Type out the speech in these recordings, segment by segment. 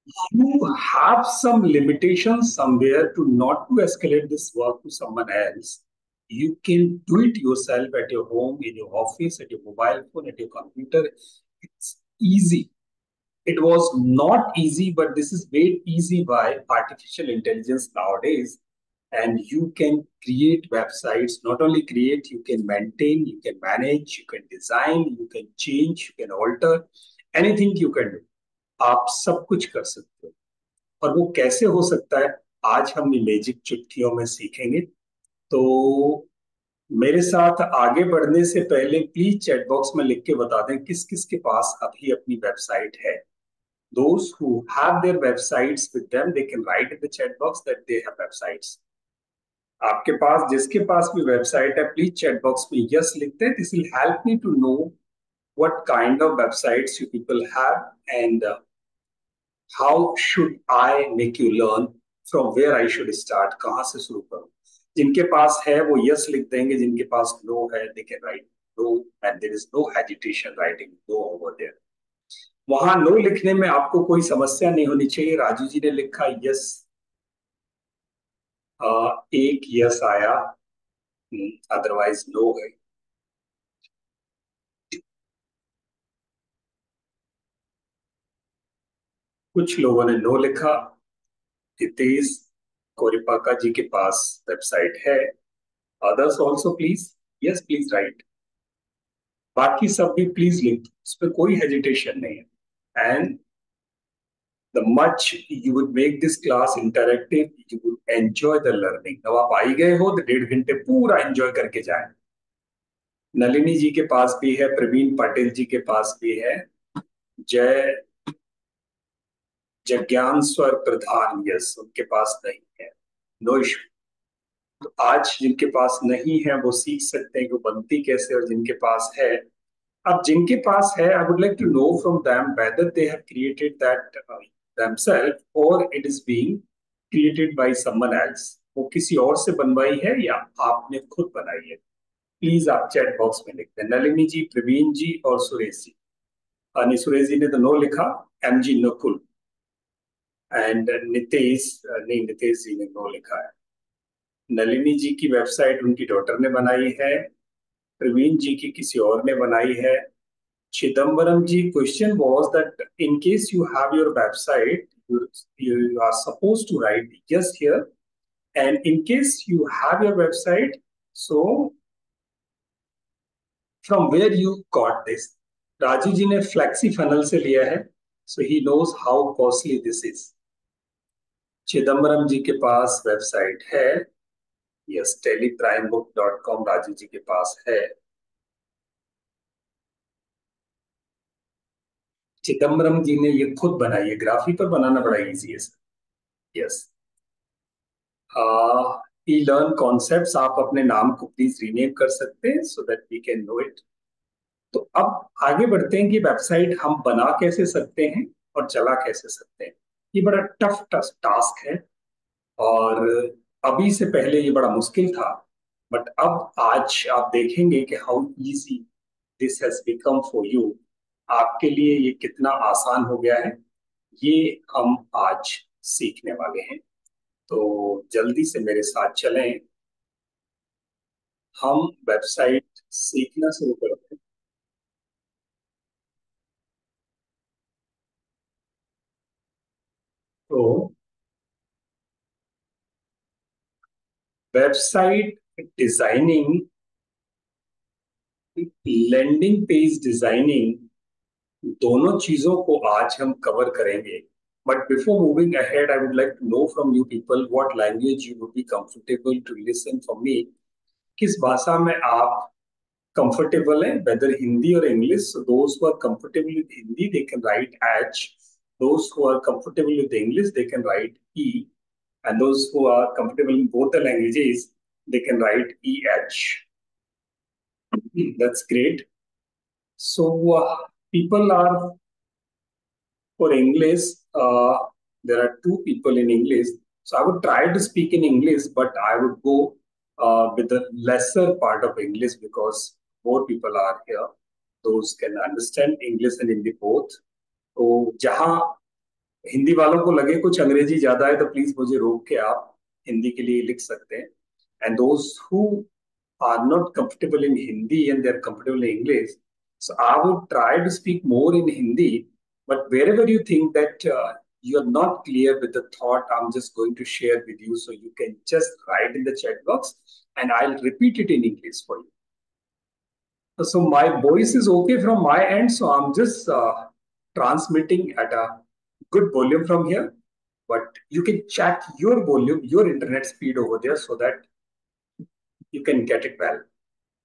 you have some limitations somewhere to not to escalate this work to someone else. You can do it yourself at your home, in your office, at your mobile phone, at your computer. It's easy. It was not easy, but this is made easy by artificial intelligence nowadays. And you can create websites, not only create, you can maintain, you can manage, you can design, you can change, you can alter, anything you can do. आप सब कुछ कर सकते हो। और वो कैसे हो सकता है, आज हम मैजिक चुटकियों में सीखेंगे। तो मेरे साथ आगे बढ़ने से पहले प्लीज चैट बॉक्स में लिख के बता दें किस किस के पास अभी अपनी वेबसाइट है। Those who have their websites with them, they can write in the chat box that they have websites. आपके पास जिसके पास भी वेबसाइट है, प्लीज चैट बॉक्स में यस लिखते हैं। This will help me to know what kind of websites you people have and how should I make you learn, from where I should start, कहाँ से शुरू करूँ। जिनके पास है वो यस लिख देंगे, जिनके पास नो है they can write no and there is no hesitation writing no over there। वहां नो लिखने में आपको कोई समस्या नहीं होनी चाहिए। राजू जी ने लिखा यस, एक यस आया, अदरवाइज नो है। कुछ लोगों ने नो लिखा। हितेश कोरिपाका जी के पास वेबसाइट है। Others also please yes please right. बाकी सब भी प्लीज लिख दो, इस पर कोई हेजिटेशन नहीं है। And the much you would make this class interactive, you would enjoy the learning. अब आप आई गए हो तो 1.5 घंटे पूरा एंजॉय करके जाए। नलिनी जी के पास भी है, प्रवीण पाटिल जी के पास भी है, जय जज्ञान स्वर प्रधान यस उनके पास नहीं है, नो इशू। तो आज जिनके पास नहीं है वो सीख सकते हैं कि वो बनती कैसे, और जिनके पास है, अब जिनके पास है I would like to know from them whether they have created that themselves or it is being created by someone else। वो किसी और से बनवाई है या आपने खुद बनाई है। प्लीज आप चैट बॉक्स में लिख दें। नलिनी जी, प्रवीण जी और सुरेश जी। नहीं, सुरेश जी ने तो नो लिखा। एम जी नकुल एंड नितेश, नहीं नितेश जी ने नो लिखा है। नलिनी जी की वेबसाइट उनकी डॉटर ने बनाई है, प्रवीण जी की किसी और ने बनाई है। Chidambaram ji, question was that in case you have your website, you are supposed to write yes here, and in case you have your website, so from where you got this। Raju ji ने फ्लेक्सी फनल से लिया है, so he knows how costly this is। Chidambaram जी के पास website है, yes टेलीप्राइमबुक.com Raju ji के पास है। चिदम्बरम जी ने ये खुद बनाई है, ग्राफी पर बनाना बड़ा इजी है sir. Yes, E learn concepts, आप अपने नाम को प्लीज रीनेम कर सकते हैं so that we can know it. तो अब आगे बढ़ते हैं कि वेबसाइट हम बना कैसे सकते हैं और चला कैसे सकते हैं। ये बड़ा टफ टफ टास्क है, और अभी से पहले ये बड़ा मुश्किल था, बट अब आज आप देखेंगे कि how easy this has become for you. आपके लिए ये कितना आसान हो गया है, ये हम आज सीखने वाले हैं। तो जल्दी से मेरे साथ चलें, हम वेबसाइट सीखना शुरू करते हैं। तो website designing, landing page designing, दोनों चीजों को आज हम कवर करेंगे। But before moving ahead I would like to know from you people what language you would be comfortable to listen from me. किस भाषा में आप कंफर्टेबल हैं, वेदर हिंदी और English. So those who are comfortable with Hindi they can write H, those who are comfortable with English they can write E, and those who are comfortable in both the languages they can write EH। That's great। So people are for English, there are two people in English, so I would try to speak in English, but I would go with the lesser part of English because more people are here, those can understand English and Hindi both। तो जहाँ हिंदी वालों को लगे कुछ अंग्रेजी ज्यादा है तो प्लीज मुझे रोक के आप हिंदी के लिए लिख सकते हैं. And those who are not comfortable in Hindi and they're comfortable in English. So I would try to speak more in Hindi, but wherever you think that you're not clear with the thought, I'm just going to share with you. So you can just write in the chat box and I'll repeat it in English for you. So my voice is okay from my end. So I'm just transmitting at a good volume from here. But you can check your volume, your internet speed over there so that you can get it well.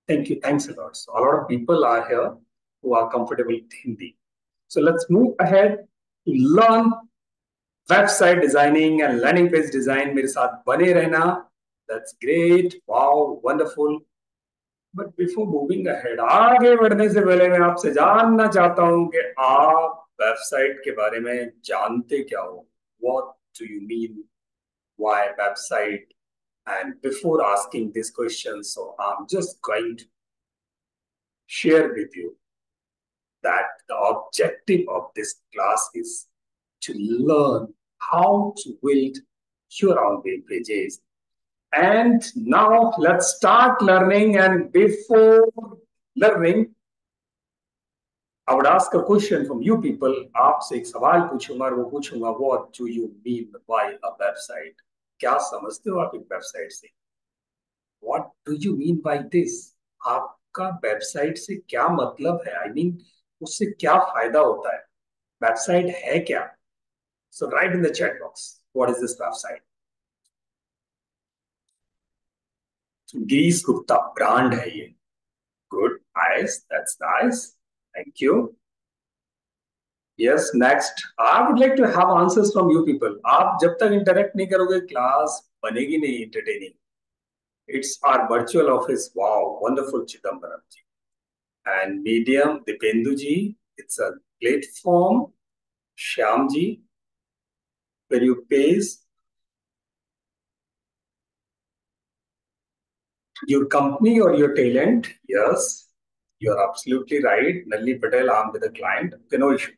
Thank you. Thanks a lot. So a lot of people are here who are comfortable with Hindi. So let's move ahead to learn website designing and landing page design. मेरे साथ बने रहना. That's great. Wow, wonderful. But before moving ahead, आगे बढ़ने से पहले मैं आपसे जानना चाहता हूं कि आप वेबसाइट के बारे में जानते क्या हो? What do you mean? Why website? And before asking this question, so I'm just going to share with you that the objective of this class is to learn how to build your own web pages. And now let's start learning. And before learning, I would ask a question from you people. आपसे एक सवाल पूछूंगा और वो पूछूंगा what do you mean by a website? क्या समझते हो आप एक वेबसाइट से? What do you mean by this? आपका वेबसाइट से क्या मतलब है? I mean उससे क्या फायदा होता है? वेबसाइट है क्या? So write in the chat box. What is this website? Girish Gupta brand है ये. Good, nice, that's nice. Thank you. Yes, next. I would like to have answers from you people. आप जब तक इंटरेक्ट नहीं करोगे क्लास बनेगी नहीं entertaining. It's our virtual office. Wow, wonderful Chidambaram ji. And medium Dipendu ji. It's a platform. Shyam ji. Where you pays your company or your talent. Yes, you're absolutely right. Nalli Patel, I'm with the client. Okay, no issue.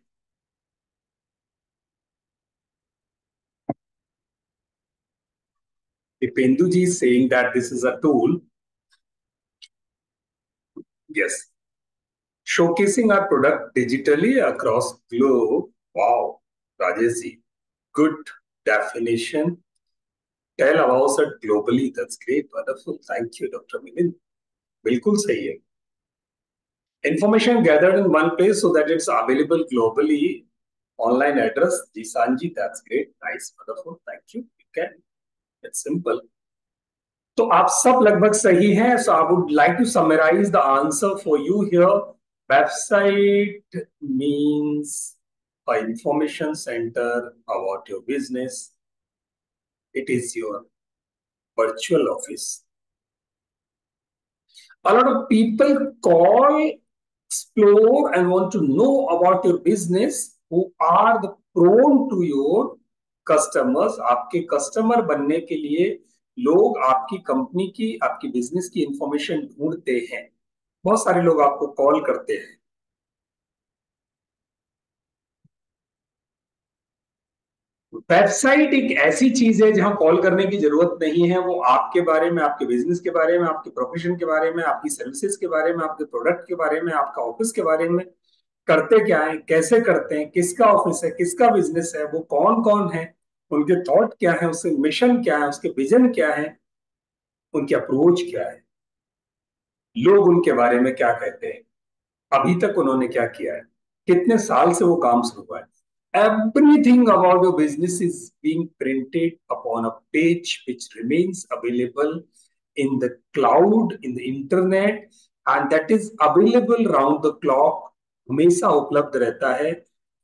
Dipendu ji is saying that this is a tool. Yes. Showcasing our product digitally across globe. Wow, Rajesh ji. Good definition. Tell about it globally. That's great. Wonderful. Thank you, Dr. Milind. बिल्कुल सही है. Information gathered in one place so that it's available globally. Online address. Jisanji, that's great. Nice. Wonderful. Thank you. You can. It's simple. तो आप सब लगभग सही हैं. So I would like to summarize the answer for you here. Website means an information center about your business. It is your virtual office. A lot of people call, explore, and want to know about your business who are the prone to your customers. आपके customer बनने के लिए लोग आपकी company की, आपकी business की information ढूंढते हैं. बहुत सारे लोग आपको कॉल करते हैं. वेबसाइट एक ऐसी चीज है जहां कॉल करने की जरूरत नहीं है. वो आपके बारे में, आपके बिजनेस के बारे में, आपके प्रोफेशन के बारे में, आपकी सर्विसेज के बारे में, आपके प्रोडक्ट के बारे में, आपका ऑफिस के बारे में, करते क्या है, कैसे करते हैं, किसका ऑफिस है, किसका बिजनेस है, वो कौन कौन है, उनके थॉट क्या है, उसके मिशन क्या है, उसके विजन क्या है, उनकी अप्रोच क्या है, लोग उनके बारे में क्या कहते हैं, अभी तक उन्होंने क्या किया है, कितने साल से वो काम शुरू हुआ है. Everything about your business is being printed upon a page which remains available in the cloud, in the internet, and that is available round the clock. हमेशा उपलब्ध रहता है.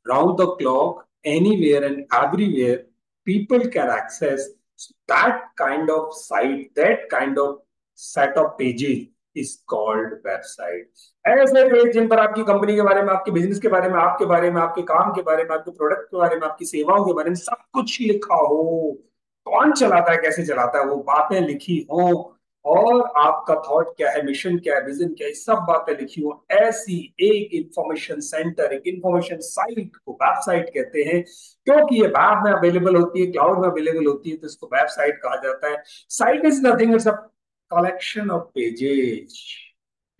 Round the clock, anywhere and everywhere, people can access. So that kind of site, that kind of set of pages is called website. ऐसे page जिन पर आपकी company के बारे में, आपके बिजनेस के बारे में, आपके बारे में, आपके काम के बारे में, आपके प्रोडक्ट के बारे में, आपकी सेवाओं के बारे में सब कुछ लिखा हो. कौन चलाता है, कैसे चलाता है, वो बातें लिखी हो और आपका थॉट क्या है, मिशन क्या है, विजन क्या है, सब बातें लिखी हो ऐसी एक इंफॉर्मेशन सेंटर, एक इंफॉर्मेशन साइट को वेबसाइट कहते हैं। क्योंकि ये वेब में अवेलेबल होती है, क्लाउड में अवेलेबल होती है, तो इसको वेबसाइट कहा जाता है। Site is nothing, it's a collection of pages.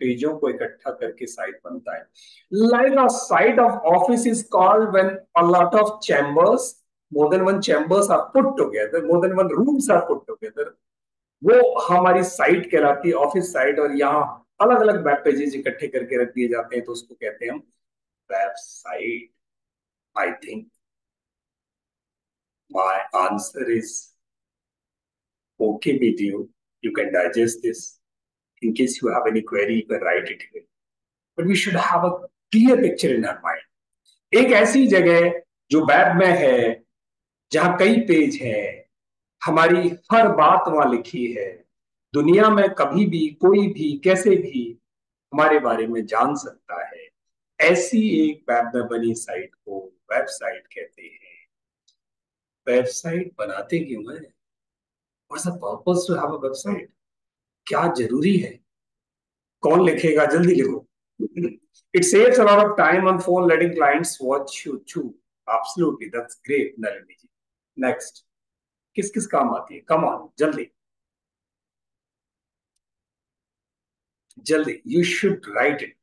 पेजों को इकट्ठा करके साइट बनता है। Like a site of office is called when a lot of chambers, more than one chambers are put together, more than one rooms are put together, वो हमारी site कहलाती है, ऑफिस साइट। और यहाँ अलग अलग वेब पेजेस इकट्ठे करके रख दिए जाते हैं, तो उसको कहते हैं हम website. I think my answer is okay with you, you can digest this. In case you have any query you can write it here, but we should have a clear picture in our mind. एक ऐसी जगह जो web में है, जहां कई page हैं, हमारी हर बात वहां लिखी है, दुनिया में कभी भी कोई भी कैसे भी हमारे बारे में जान सकता है, ऐसी एक वेब में बनी साइट को वेबसाइट कहते हैं। वेबसाइट बनाते क्यों है? What's the purpose to have a website? क्या जरूरी है? कौन लिखेगा? जल्दी लिखो। It saves a lot of time on phone letting clients watch you too. Absolutely, that's great Nalini ji. Next, किस किस काम आती है? कम ऑन, जल्दी जल्दी, यू शुड राइट इट।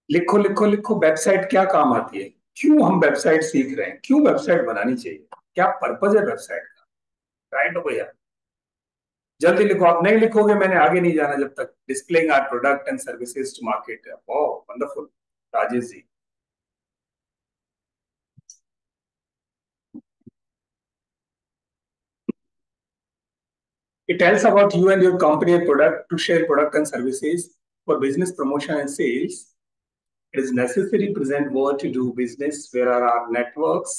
लिखो लिखो लिखो, वेबसाइट क्या काम आती है? क्यों हम वेबसाइट सीख रहे हैं? क्यों वेबसाइट बनानी चाहिए? क्या पर्पज है वेबसाइट का? राइट हो भैया, जल्दी लिखो। आप नहीं लिखोगे मैंने आगे नहीं जाना जब तक। Displaying our product and services to market. Oh wonderful, Rajesh ji. It tells about you and your company and product to share product and services for business promotion and sales. It is necessary present word to do business where are our networks.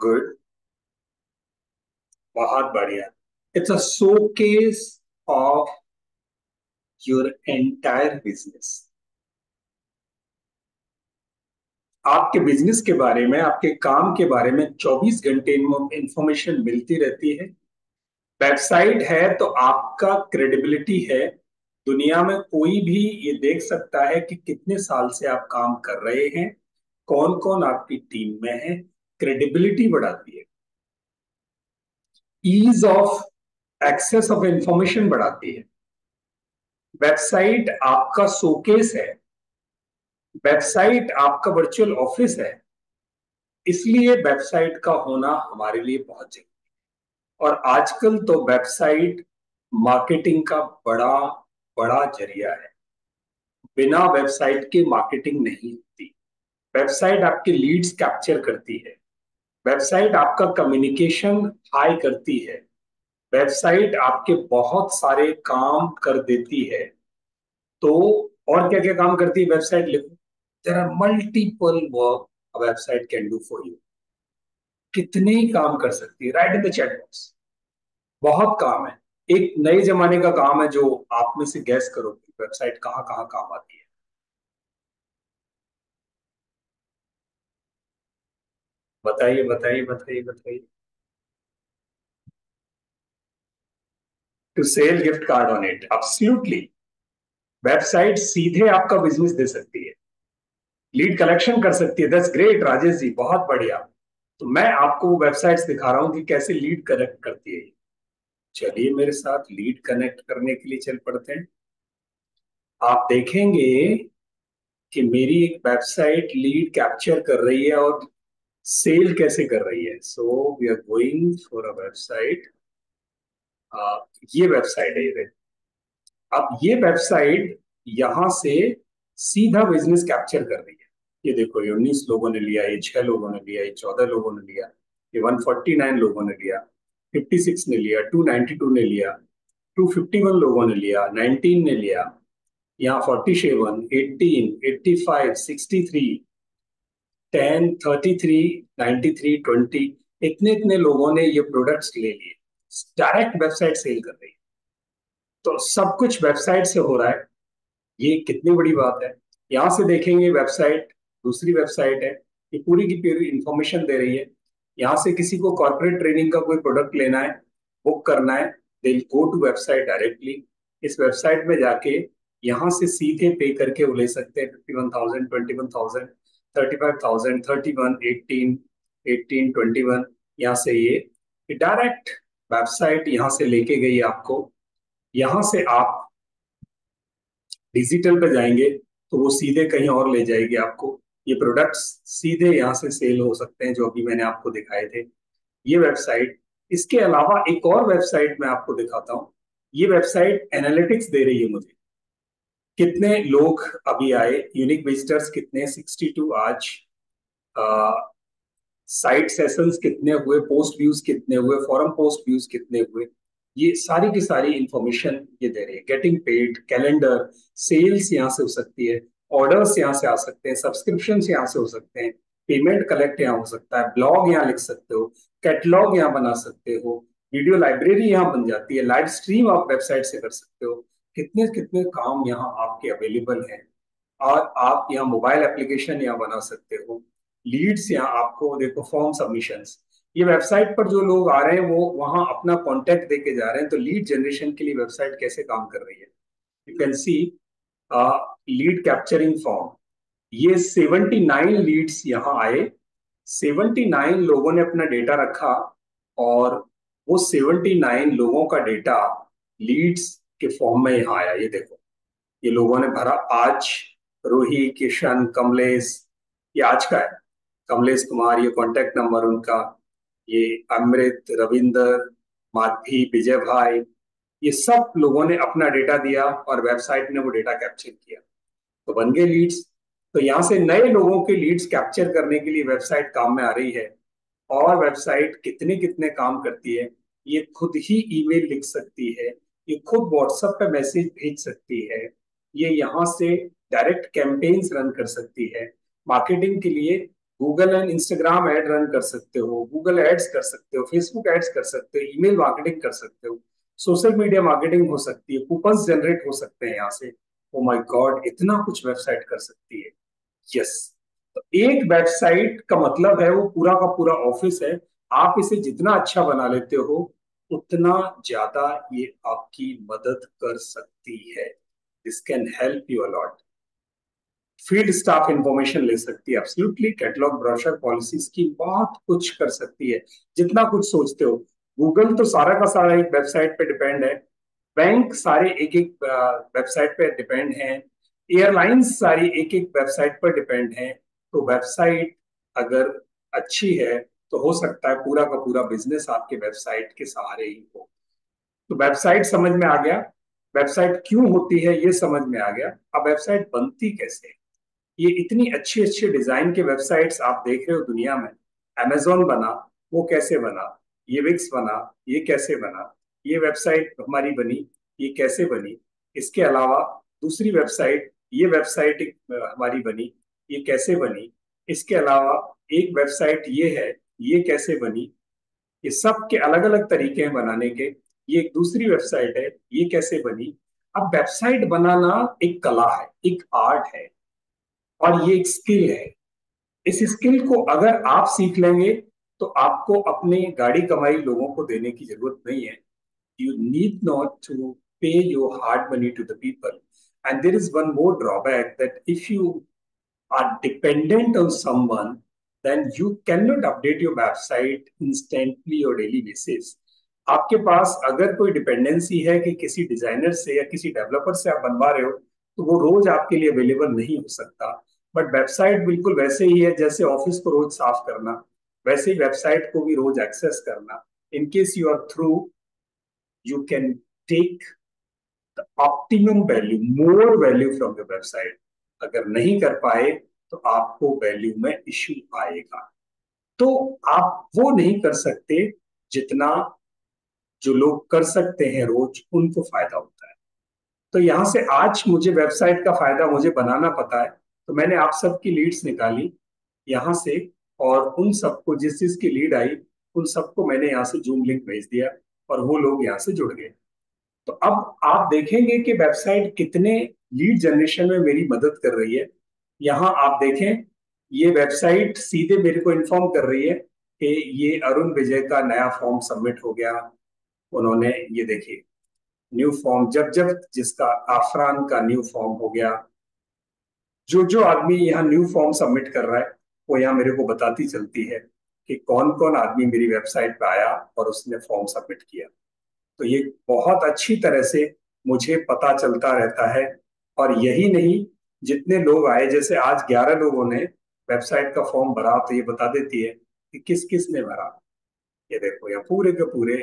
Good, बहुत बढ़िया। It's a showcase of your entire business. आपके business के बारे में, आपके काम के बारे में 24 घंटे इंफॉर्मेशन मिलती रहती है। वेबसाइट है तो आपका क्रेडिबिलिटी है। दुनिया में कोई भी ये देख सकता है कि कितने साल से आप काम कर रहे हैं, कौन कौन आपकी टीम में है। क्रेडिबिलिटी बढ़ाती है। Ease of access of information बढ़ाती है। वेबसाइट आपका शोकेस है। वेबसाइट आपका वर्चुअल ऑफिस है। इसलिए वेबसाइट का होना हमारे लिए बहुत जरूरी है। और आजकल तो वेबसाइट मार्केटिंग का बड़ा बड़ा जरिया है। बिना वेबसाइट के मार्केटिंग नहीं होती। वेबसाइट आपके लीड्स कैप्चर करती है। वेबसाइट आपका कम्युनिकेशन हाई करती है। वेबसाइट आपके बहुत सारे काम कर देती है। तो और क्या क्या काम करती है वेबसाइट? लिखो। There are multiple work a website can do for you. कितने ही काम कर सकती है? Write in the chat box. बहुत काम है। एक नए जमाने का काम है जो आप में से गैस करो वेबसाइट कहाँ कहाँ काम आती है। बताइए बताइए बताइए बताइए। To sell gift card on it, absolutely. Website सीधे आपका बिजनेस दे सकती है, लीड कलेक्शन कर सकती है। दैट्स ग्रेट राजेश जी, बहुत बढ़िया। तो मैं आपको वेबसाइट्स दिखा रहा हूं कि कैसे लीड कनेक्ट करती है। चलिए मेरे साथ लीड कनेक्ट करने के लिए चल पड़ते हैं। आप देखेंगे कि मेरी एक वेबसाइट लीड कैप्चर कर रही है और सेल कैसे कर रही है। So we are going for a website. ये वेबसाइट है ये। अब ये वेबसाइट यहां से सीधा बिजनेस कैप्चर कर रही है। ये देखो, ये 19 लोगों ने लिया, ये 6 लोगों ने लिया, ये 14 लोगों ने लिया, ये 149 लोगों ने लिया, 56 ने लिया, 292 ने लिया, 251 लोगों ने लिया, 19 ने लिया, यहाँ 47, 18, 85, 63, 10, 33, 93, 20, इतने इतने लोगों ने ये प्रोडक्ट्स ले लिए। डायरेक्ट वेबसाइट सेल कर रही है। तो सब कुछ वेबसाइट से हो रहा है। ये कितनी बड़ी बात है। यहां से देखेंगे वेबसाइट, दूसरी वेबसाइट है। ये पूरी की पूरी इंफॉर्मेशन दे रही है। यहाँ से किसी को कॉर्पोरेट ट्रेनिंग का कोई प्रोडक्ट लेना है, बुक करना है, दे गो टू वेबसाइट डायरेक्टली। इस वेबसाइट में जाके यहाँ से सीधे पे करके वो ले सकते हैं 51,000, 21,000, 35,000, 31, 18, 18, 21। यहाँ से ये डायरेक्ट वेबसाइट यहाँ से लेके गई आपको। यहाँ से आप डिजिटल पे जाएंगे तो वो सीधे कहीं और ले जाएगी आपको। ये प्रोडक्ट्स सीधे यहाँ से सेल हो सकते हैं जो अभी मैंने आपको दिखाए थे। ये वेबसाइट, इसके अलावा एक और वेबसाइट मैं आपको दिखाता हूँ। ये वेबसाइट एनालिटिक्स दे रही है मुझे, कितने लोग अभी आए, यूनिक विजिटर्स कितने, 62 आज, साइट सेशंस कितने हुए, पोस्ट व्यूज कितने हुए, फॉरम पोस्ट व्यूज कितने हुए। ये सारी की सारी इंफॉर्मेशन ये दे रही है। गेटिंग पेड, कैलेंडर, सेल्स यहाँ से हो सकती है, ऑर्डर्स यहाँ से आ सकते हैं, सब्सक्रिप्शन यहाँ से हो सकते हैं, पेमेंट कलेक्ट यहाँ हो सकता है, ब्लॉग यहाँ लिख सकते हो, कैटलॉग यहाँ बना सकते हो, वीडियो लाइब्रेरी यहाँ बन जाती है, लाइव स्ट्रीम आप वेबसाइट से कर सकते हो। कितने कितने काम यहाँ आपके अवेलेबल हैं। और आप यहाँ मोबाइल एप्लीकेशन यहाँ बना सकते हो। लीड्स यहाँ आपको देखो, फॉर्म सबमिशंस, ये वेबसाइट पर जो लोग आ रहे हैं वो वहां अपना कॉन्टेक्ट देके जा रहे हैं। तो लीड जनरेशन के लिए वेबसाइट कैसे काम कर रही है, you can see lead capturing form. ये 79 लीड्स यहाँ आए, 79 लोगों ने अपना डेटा रखा, और वो 79 लोगों का डेटा लीड्स के फॉर्म में यहाँ आया। ये देखो, ये लोगों ने भरा आज, रूही, किशन, कमलेश, ये आज का है, कमलेश कुमार, ये कॉन्टेक्ट नंबर उनका, ये अमृत, रविंदर, माधवी, विजय भाई, ये सब लोगों ने अपना डेटा दिया और वेबसाइट ने वो डेटा कैप्चर किया, तो बन गए लीड्स। तो यहाँ से नए लोगों के लीड्स कैप्चर करने के लिए वेबसाइट काम में आ रही है। और वेबसाइट कितने कितने काम करती है, ये खुद ही ईमेल लिख सकती है, ये खुद व्हाट्सएप पे मैसेज भेज सकती है, ये यहाँ से डायरेक्ट कैंपेन्स रन कर सकती है। मार्केटिंग के लिए Google and Instagram ad run कर सकते हो, गूगल एड्स कर सकते हो, फेसबुक एड्स कर सकते हो, ईमेल मार्केटिंग कर सकते हो, सोशल मीडिया मार्केटिंग हो सकती है, कूपन्स जनरेट हो सकते हैं यहाँ से। ओ माय गॉड, इतना कुछ वेबसाइट कर सकती है। यस, तो एक वेबसाइट का मतलब है वो पूरा का पूरा ऑफिस है। आप इसे जितना अच्छा बना लेते हो उतना ज्यादा ये आपकी मदद कर सकती है। This can help you a lot. Field staff information ले सकती है, एब्सोल्युटली, कैटलॉग, ब्रोशर, पॉलिसीज की बहुत कुछ कर सकती है, जितना कुछ सोचते हो। गूगल तो सारा का सारा एक वेबसाइट पे डिपेंड है, बैंक सारे एक एक वेबसाइट पे डिपेंड हैं, एयरलाइंस सारी एक एक वेबसाइट पर डिपेंड हैं। तो वेबसाइट अगर अच्छी है तो हो सकता है पूरा का पूरा बिजनेस आपके वेबसाइट के सहारे ही हो। तो वेबसाइट समझ में आ गया, वेबसाइट क्यों होती है ये समझ में आ गया। अब वेबसाइट बनती कैसे है, ये इतनी अच्छी अच्छी डिजाइन के वेबसाइट्स आप देख रहे हो दुनिया में। अमेजोन बना, वो कैसे बना, ये विक्स बना, ये कैसे बना, ये वेबसाइट हमारी बनी, ये कैसे बनी। इसके अलावा दूसरी वेबसाइट, ये वेबसाइट हमारी बनी, ये कैसे बनी। इसके अलावा एक वेबसाइट ये है, ये कैसे बनी। ये सब के अलग अलग तरीके हैं बनाने के। ये एक दूसरी वेबसाइट है, ये कैसे बनी। अब वेबसाइट बनाना एक कला है, एक आर्ट है, और ये एक स्किल है। इस स्किल को अगर आप सीख लेंगे तो आपको अपने गाड़ी कमाई लोगों को देने की जरूरत नहीं है। You need not to pay your hard money to the people. And there is one more drawback, that if you are dependent on someone, then you cannot update your website instantly or daily basis. आपके पास अगर कोई dependency है कि किसी designer से या किसी developer से आप बनवा रहे हो, तो वो रोज आपके लिए अवेलेबल नहीं हो सकता। बट वेबसाइट बिल्कुल वैसे ही है, जैसे ऑफिस को रोज साफ करना, वैसे ही वेबसाइट को भी रोज एक्सेस करना। In case you are through, you can take the optimum value, more value from your website. अगर नहीं कर पाए तो आपको वैल्यू में इश्यू आएगा। तो आप वो नहीं कर सकते जितना जो लोग कर सकते हैं रोज, उनको फायदा होता है। तो यहां से आज मुझे वेबसाइट का फायदा मुझे बनाना पता है, तो मैंने आप सबकी लीड्स निकाली यहाँ से, और उन सबको जिस चीज की लीड आई उन सबको मैंने यहाँ से जूम लिंक भेज दिया, और वो लोग यहाँ से जुड़ गए। तो अब आप देखेंगे कि वेबसाइट कितने लीड जनरेशन में मेरी मदद कर रही है। यहाँ आप देखें, ये वेबसाइट सीधे मेरे को इन्फॉर्म कर रही है कि ये अरुण विजय का नया फॉर्म सबमिट हो गया। उन्होंने, ये देखिए, न्यू फॉर्म, जब जब जिसका, आफरान का न्यू फॉर्म हो गया। जो जो आदमी यहाँ न्यू फॉर्म सबमिट कर रहा है, वो यहाँ मेरे को बताती चलती है कि कौन कौन आदमी मेरी वेबसाइट पे आया और उसने फॉर्म सबमिट किया। तो ये बहुत अच्छी तरह से मुझे पता चलता रहता है। और यही नहीं, जितने लोग आए, जैसे आज 11 लोगों ने वेबसाइट का फॉर्म भरा, तो ये बता देती है कि किस किस ने भरा। ये देखो, यहाँ पूरे के पूरे,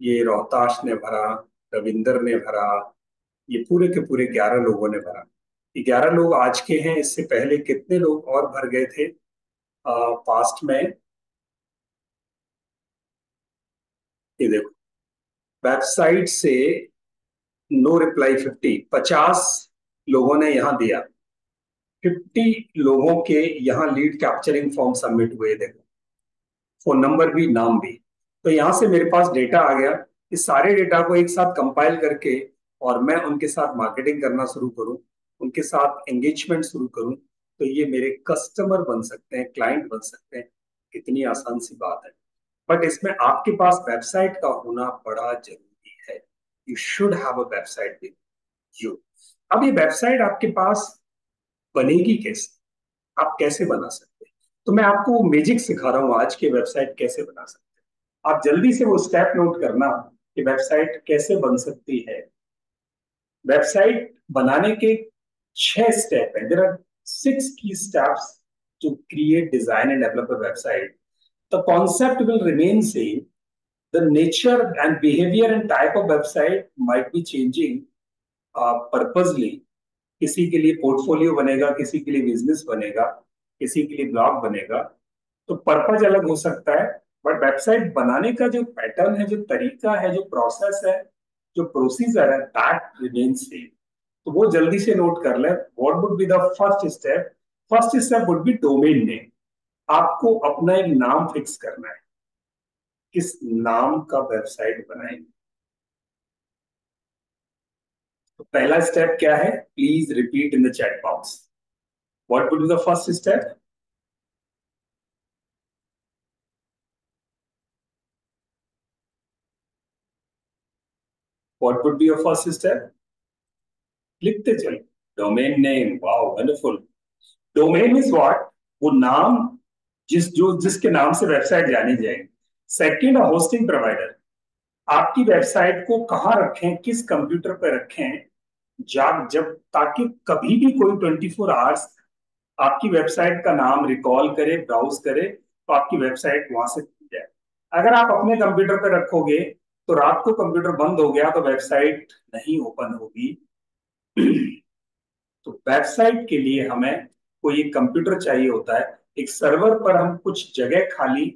ये रोहताश ने भरा, रविंदर ने भरा, ये पूरे के पूरे 11 लोगों ने भरा। ये 11 लोग आज के हैं, इससे पहले कितने लोग और भर गए थे पास्ट में। ये देखो, वेबसाइट से नो रिप्लाई 50 लोगों ने यहाँ दिया। 50 लोगों के यहाँ लीड कैप्चरिंग फॉर्म सबमिट हुए, देखो, फोन नंबर भी, नाम भी। तो यहाँ से मेरे पास डेटा आ गया। इस सारे डेटा को एक साथ कंपाइल करके और मैं उनके साथ मार्केटिंग करना शुरू करूं, उनके साथ एंगेजमेंट शुरू करूं, तो ये मेरे कस्टमर बन सकते हैं, क्लाइंट बन सकते हैं। कितनी आसान सी बात है। बट इसमें आपके पास वेबसाइट का होना बड़ा जरूरी है। You should have a website with you. अब ये वेबसाइट आपके पास बनेगी कैसे, आप कैसे बना सकते हैं? तो मैं आपको वो मैजिक सिखा रहा हूँ आज की वेबसाइट कैसे बना सकते हैं। आप जल्दी से वो स्टेप नोट करना कि वेबसाइट कैसे बन सकती है। वेबसाइट बनाने के 6 स्टेप है। There are 6 key steps to create, design and develop a website. The concept will remain same. The nature and behavior and type of website might be changing purposely. किसी के लिए पोर्टफोलियो बनेगा, किसी के लिए बिजनेस बनेगा, किसी के लिए ब्लॉग बनेगा। तो पर्पज अलग हो सकता है, बट वेबसाइट बनाने का जो पैटर्न है, जो तरीका है, जो प्रोसेस है, जो प्रोसीजर है, दैट रिमेन्स सेम। तो वो जल्दी से नोट कर ले। What would be the first step? First step would be domain name. आपको अपना एक नाम फिक्स करना है, किस नाम का वेबसाइट बनाएंगे। तो पहला स्टेप क्या है? Please repeat in the chat box. What would be the first step? What would be your first step? लिखते चलो। Domain name, wow, wonderful. Domain is what? वो नाम, जिसके नाम से वेबसाइट जानी जाएगी। Second, hosting provider. आपकी वेबसाइट को कहाँ रखें, किस कंप्यूटर पर रखें, जब ताकि कभी भी कोई 24 आवर्स आपकी वेबसाइट का नाम रिकॉल करे, ब्राउज करे, तो आपकी वेबसाइट वहां से खुल जाए। अगर आप अपने कंप्यूटर पर रखोगे तो रात को कंप्यूटर बंद हो गया तो वेबसाइट नहीं ओपन होगी। तो वेबसाइट के लिए हमें कोई एक कंप्यूटर चाहिए होता है। एक सर्वर पर हम कुछ जगह खाली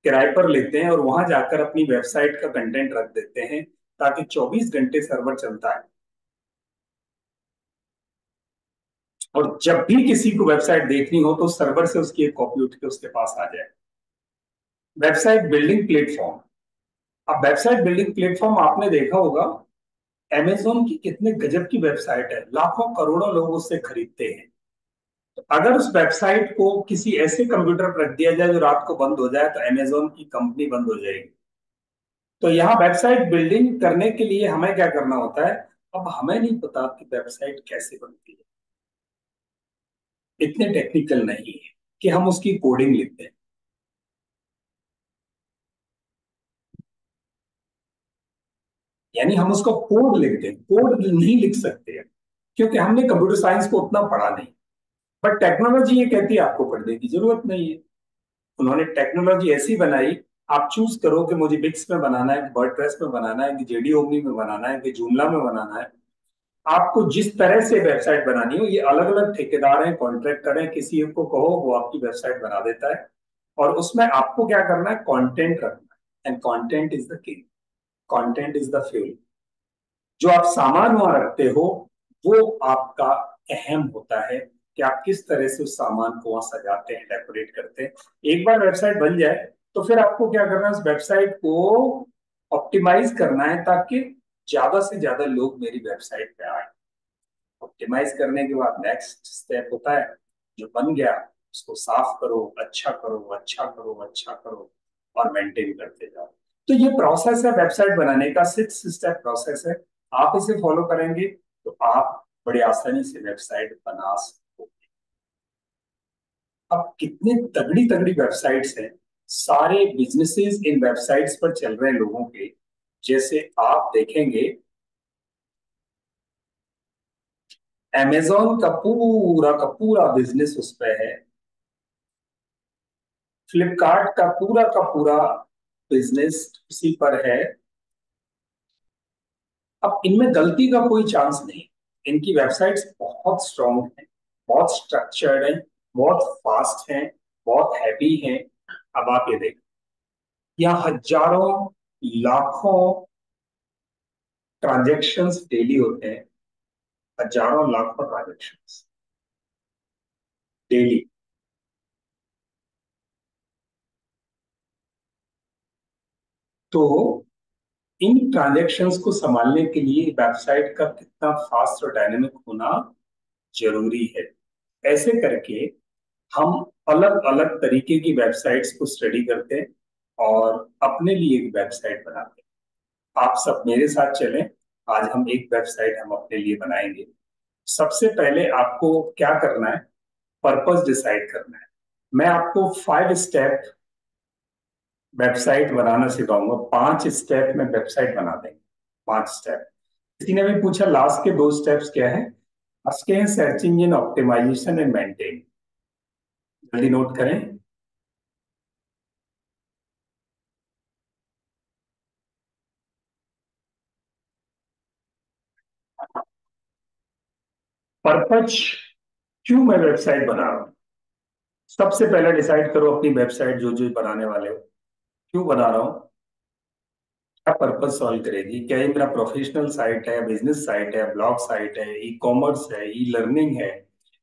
किराए पर लेते हैं और वहां जाकर अपनी वेबसाइट का कंटेंट रख देते हैं, ताकि 24 घंटे सर्वर चलता है। और जब भी किसी को वेबसाइट देखनी हो तो सर्वर से उसकी एक कॉपी उठ के उसके पास आ जाए। Website building platform. अब वेबसाइट बिल्डिंग प्लेटफॉर्म आपने देखा होगा, अमेजोन की कितने गजब की वेबसाइट है, लाखों करोड़ों लोग उससे खरीदते हैं। तो अगर उस वेबसाइट को किसी ऐसे कंप्यूटर पर रख दिया जाए जो रात को बंद हो जाए, तो अमेजोन की कंपनी बंद हो जाएगी। तो यहाँ वेबसाइट बिल्डिंग करने के लिए हमें क्या करना होता है? अब हमें नहीं पता कि वेबसाइट कैसे बनती है, इतने टेक्निकल नहीं है कि हम उसकी कोडिंग लिखते हैं। यानी हम उसको कोड लिखते हैं, कोड नहीं लिख सकते हैं, क्योंकि हमने कंप्यूटर साइंस को उतना पढ़ा नहीं। बट टेक्नोलॉजी ये कहती है आपको पढ़ने की जरूरत नहीं है। उन्होंने टेक्नोलॉजी ऐसी बनाई, आप चूज करो कि मुझे बिक्स में बनाना है, कि वर्डप्रेस में बनाना है, कि जेडी ओमनी में बनाना है, कि जूमला में बनाना है। आपको जिस तरह से वेबसाइट बनानी हो, ये अलग अलग ठेकेदार हैं, कॉन्ट्रैक्टर हैं, किसी एक को कहो वो आपकी वेबसाइट बना देता है। और उसमें आपको क्या करना है? कंटेंट रखना है। And content is the king, content is the fuel. जो आप सामान वहां रखते हो, वो आपका अहम होता है कि आप किस तरह से उस सामान को वहां सजाते हैं, डेकोरेट करते हैं। एक बार वेबसाइट बन जाए तो फिर आपको क्या करना है? उस वेबसाइट को ऑप्टिमाइज करना है, ताकि ज्यादा से ज्यादा लोग मेरी वेबसाइट पे आए। ऑप्टिमाइज करने के बाद नेक्स्ट स्टेप होता है, जो बन गया उसको साफ करो, अच्छा करो, अच्छा करो, अच्छा करो, और मेंटेन करते जाओ। तो ये प्रोसेस है वेबसाइट बनाने का, 6 स्टेप प्रोसेस है। आप इसे फॉलो करेंगे तो आप बड़े आसानी से वेबसाइट बना सकते। अब कितने तगड़ी तगड़ी वेबसाइट्स हैं, सारे बिजनेसेस इन वेबसाइट्स पर चल रहे हैं लोगों के। जैसे आप देखेंगे, अमेजोन का पूरा बिजनेस उस पे है। फ्लिपकार्ट का पूरा बिजनेस उसी पर है। अब इनमें गलती का कोई चांस नहीं। इनकी वेबसाइट्स बहुत स्ट्रांग हैं, बहुत स्ट्रक्चर्ड हैं, बहुत फास्ट हैं, बहुत हैवी हैं। अब आप ये देखें, यहाँ हजारों, लाखों ट्रांजेक्शन्स डेली होते हैं। हजारों लाखों ट्रांजेक्शन्स डेली। तो इन ट्रांजेक्शन्स को संभालने के लिए वेबसाइट का कितना फास्ट और डायनेमिक होना जरूरी है। ऐसे करके हम अलग अलग तरीके की वेबसाइट्स को स्टडी करते हैं और अपने लिए एक वेबसाइट बनाते हैं। आप सब मेरे साथ चलें, आज हम एक वेबसाइट हम अपने लिए बनाएंगे। सबसे पहले आपको क्या करना है, पर्पस डिसाइड करना है। मैं आपको 5 स्टेप वेबसाइट बनाना सिखाऊंगा। 5 स्टेप में वेबसाइट बना देंगे। 5 स्टेप। किसी ने भी पूछा लास्ट के 2 स्टेप्स क्या है। फर्स्ट के हैं search engine optimisation and maintain. जल्दी नोट करें। पर्पज, क्यों मैं वेबसाइट बना रहा हूं। सबसे पहले डिसाइड करो अपनी वेबसाइट जो जो बनाने वाले हो, क्यों बना रहा हूं, क्या पर्पज सॉल्व करेगी। क्या ये मेरा प्रोफेशनल साइट है, बिजनेस साइट है, ब्लॉग साइट है, ई कॉमर्स है, ई लर्निंग है,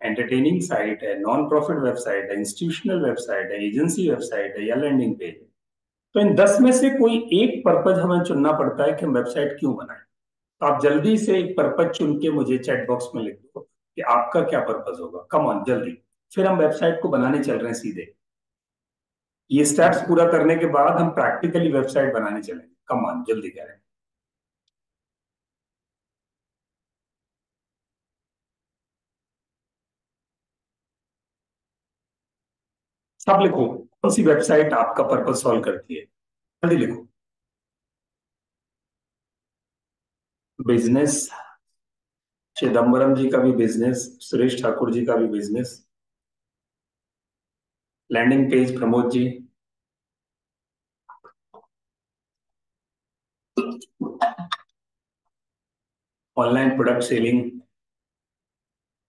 एंटरटेनिंग साइट है, नॉन प्रॉफिट वेबसाइट है, इंस्टीट्यूशनल वेबसाइट है, एजेंसी वेबसाइट है, या लैंडिंग पेज है। तो इन 10 में से कोई एक पर्पज हमें चुनना पड़ता है कि हम वेबसाइट क्यों बनाएं। तो आप जल्दी से एक पर्पज चुन के मुझे चैट बॉक्स में लिख दो कि आपका क्या पर्पज होगा। कम ऑन जल्दी। फिर हम वेबसाइट को बनाने चल रहे हैं सीधे। ये स्टेप्स पूरा करने के बाद हम प्रैक्टिकली वेबसाइट बनाने चलेंगे। कम ऑन जल्दी करें। सब लिखो, कौन सी वेबसाइट आपका पर्पज सॉल्व करती है। जल्दी लिखो। बिजनेस, चिदम्बरम जी का भी बिजनेस, सुरेश ठाकुर जी का भी business. Landing page Pramod ji. Online product selling,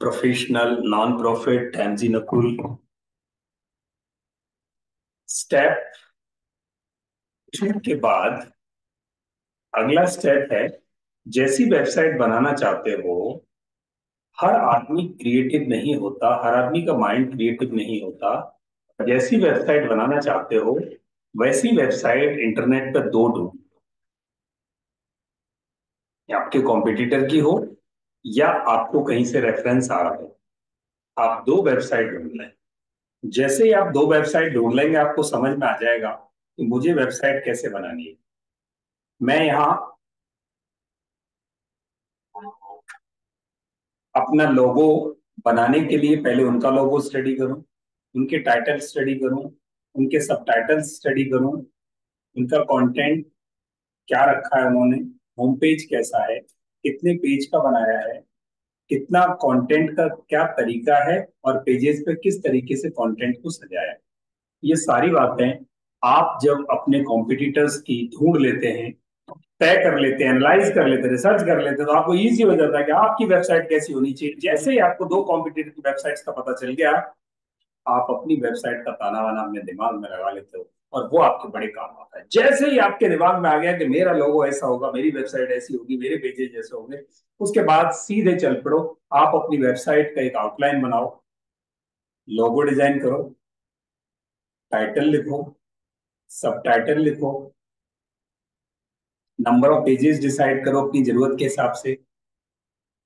professional, non profit, टैमजी नकुल। स्टेप 2 के बाद अगला स्टेप है, जैसी वेबसाइट बनाना चाहते हो। हर आदमी क्रिएटिव नहीं होता, हर आदमी का माइंड क्रिएटिव नहीं होता। जैसी वेबसाइट बनाना चाहते हो वैसी वेबसाइट इंटरनेट पर दो ढूंढ, या आपके कॉम्पिटिटर की हो या आपको कहीं से रेफरेंस आ रहा हो। आप दो वेबसाइट ढूंढ लें। जैसे ही आप दो वेबसाइट ढूंढ लेंगे आपको समझ में आ जाएगा कि मुझे वेबसाइट कैसे बनानी है। मैं यहाँ अपना लोगो बनाने के लिए पहले उनका लोगो स्टडी करूं, उनके टाइटल स्टडी करूं, उनके सब टाइटल स्टडी करूं, उनका कंटेंट क्या रखा है उन्होंने, होम पेज कैसा है, कितने पेज का बनाया है, कितना कंटेंट का क्या तरीका है, और पेजेस पे किस तरीके से कंटेंट को सजाया है। ये सारी बातें आप जब अपने कॉम्पिटिटर्स की ढूंढ लेते हैं, तय कर लेते हैं, एनालाइज कर लेते हैं, रिसर्च कर लेते हैं, तो आपको इजी हो जाता है कि आपकी वेबसाइट कैसी होनी चाहिए। जैसे ही आपको दो कॉम्पिटिटर की वेबसाइट्स का पता चल गया, आप अपनी वेबसाइट का ताना वाना अपने दिमाग में लगा लेते हो और वो आपके बड़े काम आता है। जैसे ही आपके दिमाग में आ गया कि मेरा लोगो ऐसा होगा, मेरी वेबसाइट ऐसी होगी, मेरे पेजेस जैसे होंगे, उसके बाद सीधे चल पड़ो। आप अपनी वेबसाइट का एक आउटलाइन बनाओ, लोगो डिजाइन करो, टाइटल लिखो, सब टाइटल लिखो, नंबर ऑफ पेजेस डिसाइड करो अपनी जरूरत के हिसाब से,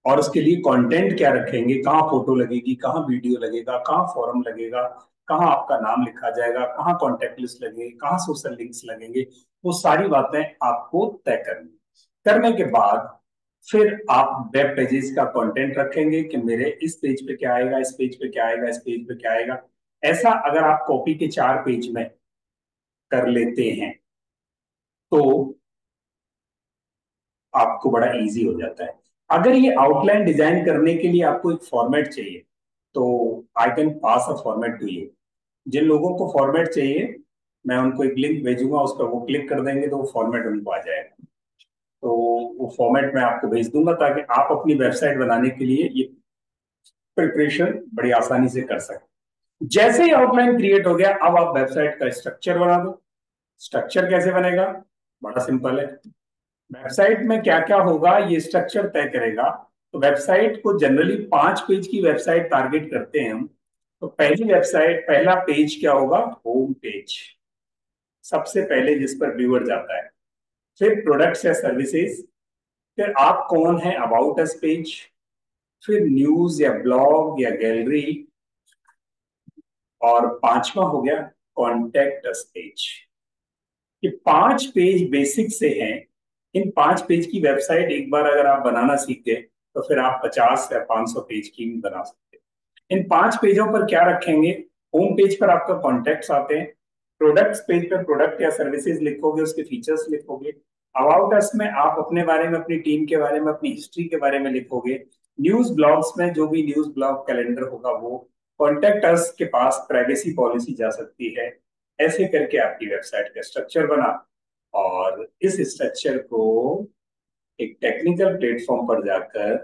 और उसके लिए कंटेंट क्या रखेंगे, कहाँ फोटो लगेगी, कहाँ वीडियो लगेगा, कहाँ फॉरम लगेगा, कहाँ आपका नाम लिखा जाएगा, कहाँ कॉन्टेक्ट लिस्ट लगेगी, कहाँ सोशल लिंक्स लगेंगे, वो सारी बातें आपको तय करनी। करने के बाद फिर आप वेब पेजेस का कंटेंट रखेंगे कि मेरे इस पेज पे क्या आएगा, इस पेज पे क्या आएगा, इस पेज पे क्या आएगा। ऐसा अगर आप कॉपी के 4 पेज में कर लेते हैं तो आपको बड़ा इजी हो जाता है। अगर ये आउटलाइन डिजाइन करने के लिए आपको एक फॉर्मेट चाहिए तो I can pass a format to you. जिन लोगों को फॉर्मेट चाहिए मैं उनको एक लिंक भेजूंगा, उस पर वो क्लिक कर देंगे तो वो फॉर्मेट उनको आ जाएगा। तो वो फॉर्मेट मैं आपको भेज दूंगा ताकि आप अपनी वेबसाइट बनाने के लिए ये प्रिपरेशन बड़ी आसानी से कर सकें। जैसे ही आउटलाइन क्रिएट हो गया, अब आप वेबसाइट का स्ट्रक्चर बना दो। स्ट्रक्चर कैसे बनेगा? बड़ा सिंपल है। वेबसाइट में क्या क्या होगा ये स्ट्रक्चर तय करेगा। तो वेबसाइट को जनरली 5 पेज की वेबसाइट टारगेट करते हैं हम। तो पहली वेबसाइट, पहला पेज क्या होगा? होम पेज, सबसे पहले जिस पर व्यूअर जाता है। फिर प्रोडक्ट्स या सर्विसेज, फिर आप कौन है, अबाउट अस पेज, फिर न्यूज या ब्लॉग या गैलरी, और पांचवा हो गया कॉन्टेक्ट अस पेज। ये 5 पेज बेसिक से हैं। इन 5 पेज की वेबसाइट एक बार अगर आप बनाना सीख गए तो फिर आप 50 या 500 पेज की भी बना सकते हैं। इन 5 पेजों पर क्या रखेंगे? होम पेज पर आपका कॉन्टेक्ट्स आते हैं। प्रोडक्ट्स पेज पर प्रोडक्ट या सर्विसेज लिखोगे, उसके फीचर्स लिखोगे। अबाउट अस में आप अपने बारे में, अपनी टीम के बारे में, अपनी हिस्ट्री के बारे में लिखोगे। न्यूज ब्लॉग्स में जो भी न्यूज ब्लॉग कैलेंडर होगा वो। कॉन्टेक्ट अस के पास प्राइवेसी पॉलिसी जा सकती है। ऐसे करके आपकी वेबसाइट का स्ट्रक्चर बना, और इस स्ट्रक्चर को एक टेक्निकल प्लेटफॉर्म पर जाकर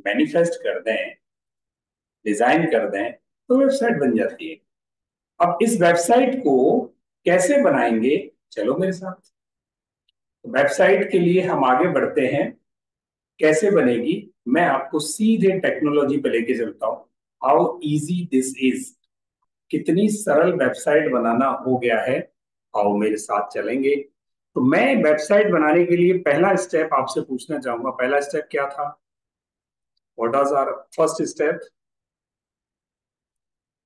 मैनिफेस्ट कर दें, डिजाइन कर दें, तो वेबसाइट बन जाती है। अब इस वेबसाइट को कैसे बनाएंगे, चलो मेरे साथ। वेबसाइट के लिए हम आगे बढ़ते हैं। कैसे बनेगी, मैं आपको सीधे टेक्नोलॉजी पे लेके चलता हूं। हाउ इजी दिस इज, कितनी सरल वेबसाइट बनाना हो गया है। आओ मेरे साथ चलेंगे। तो मैं वेबसाइट बनाने के लिए पहला स्टेप आपसे पूछना चाहूंगा, पहला स्टेप क्या था? What was our first step?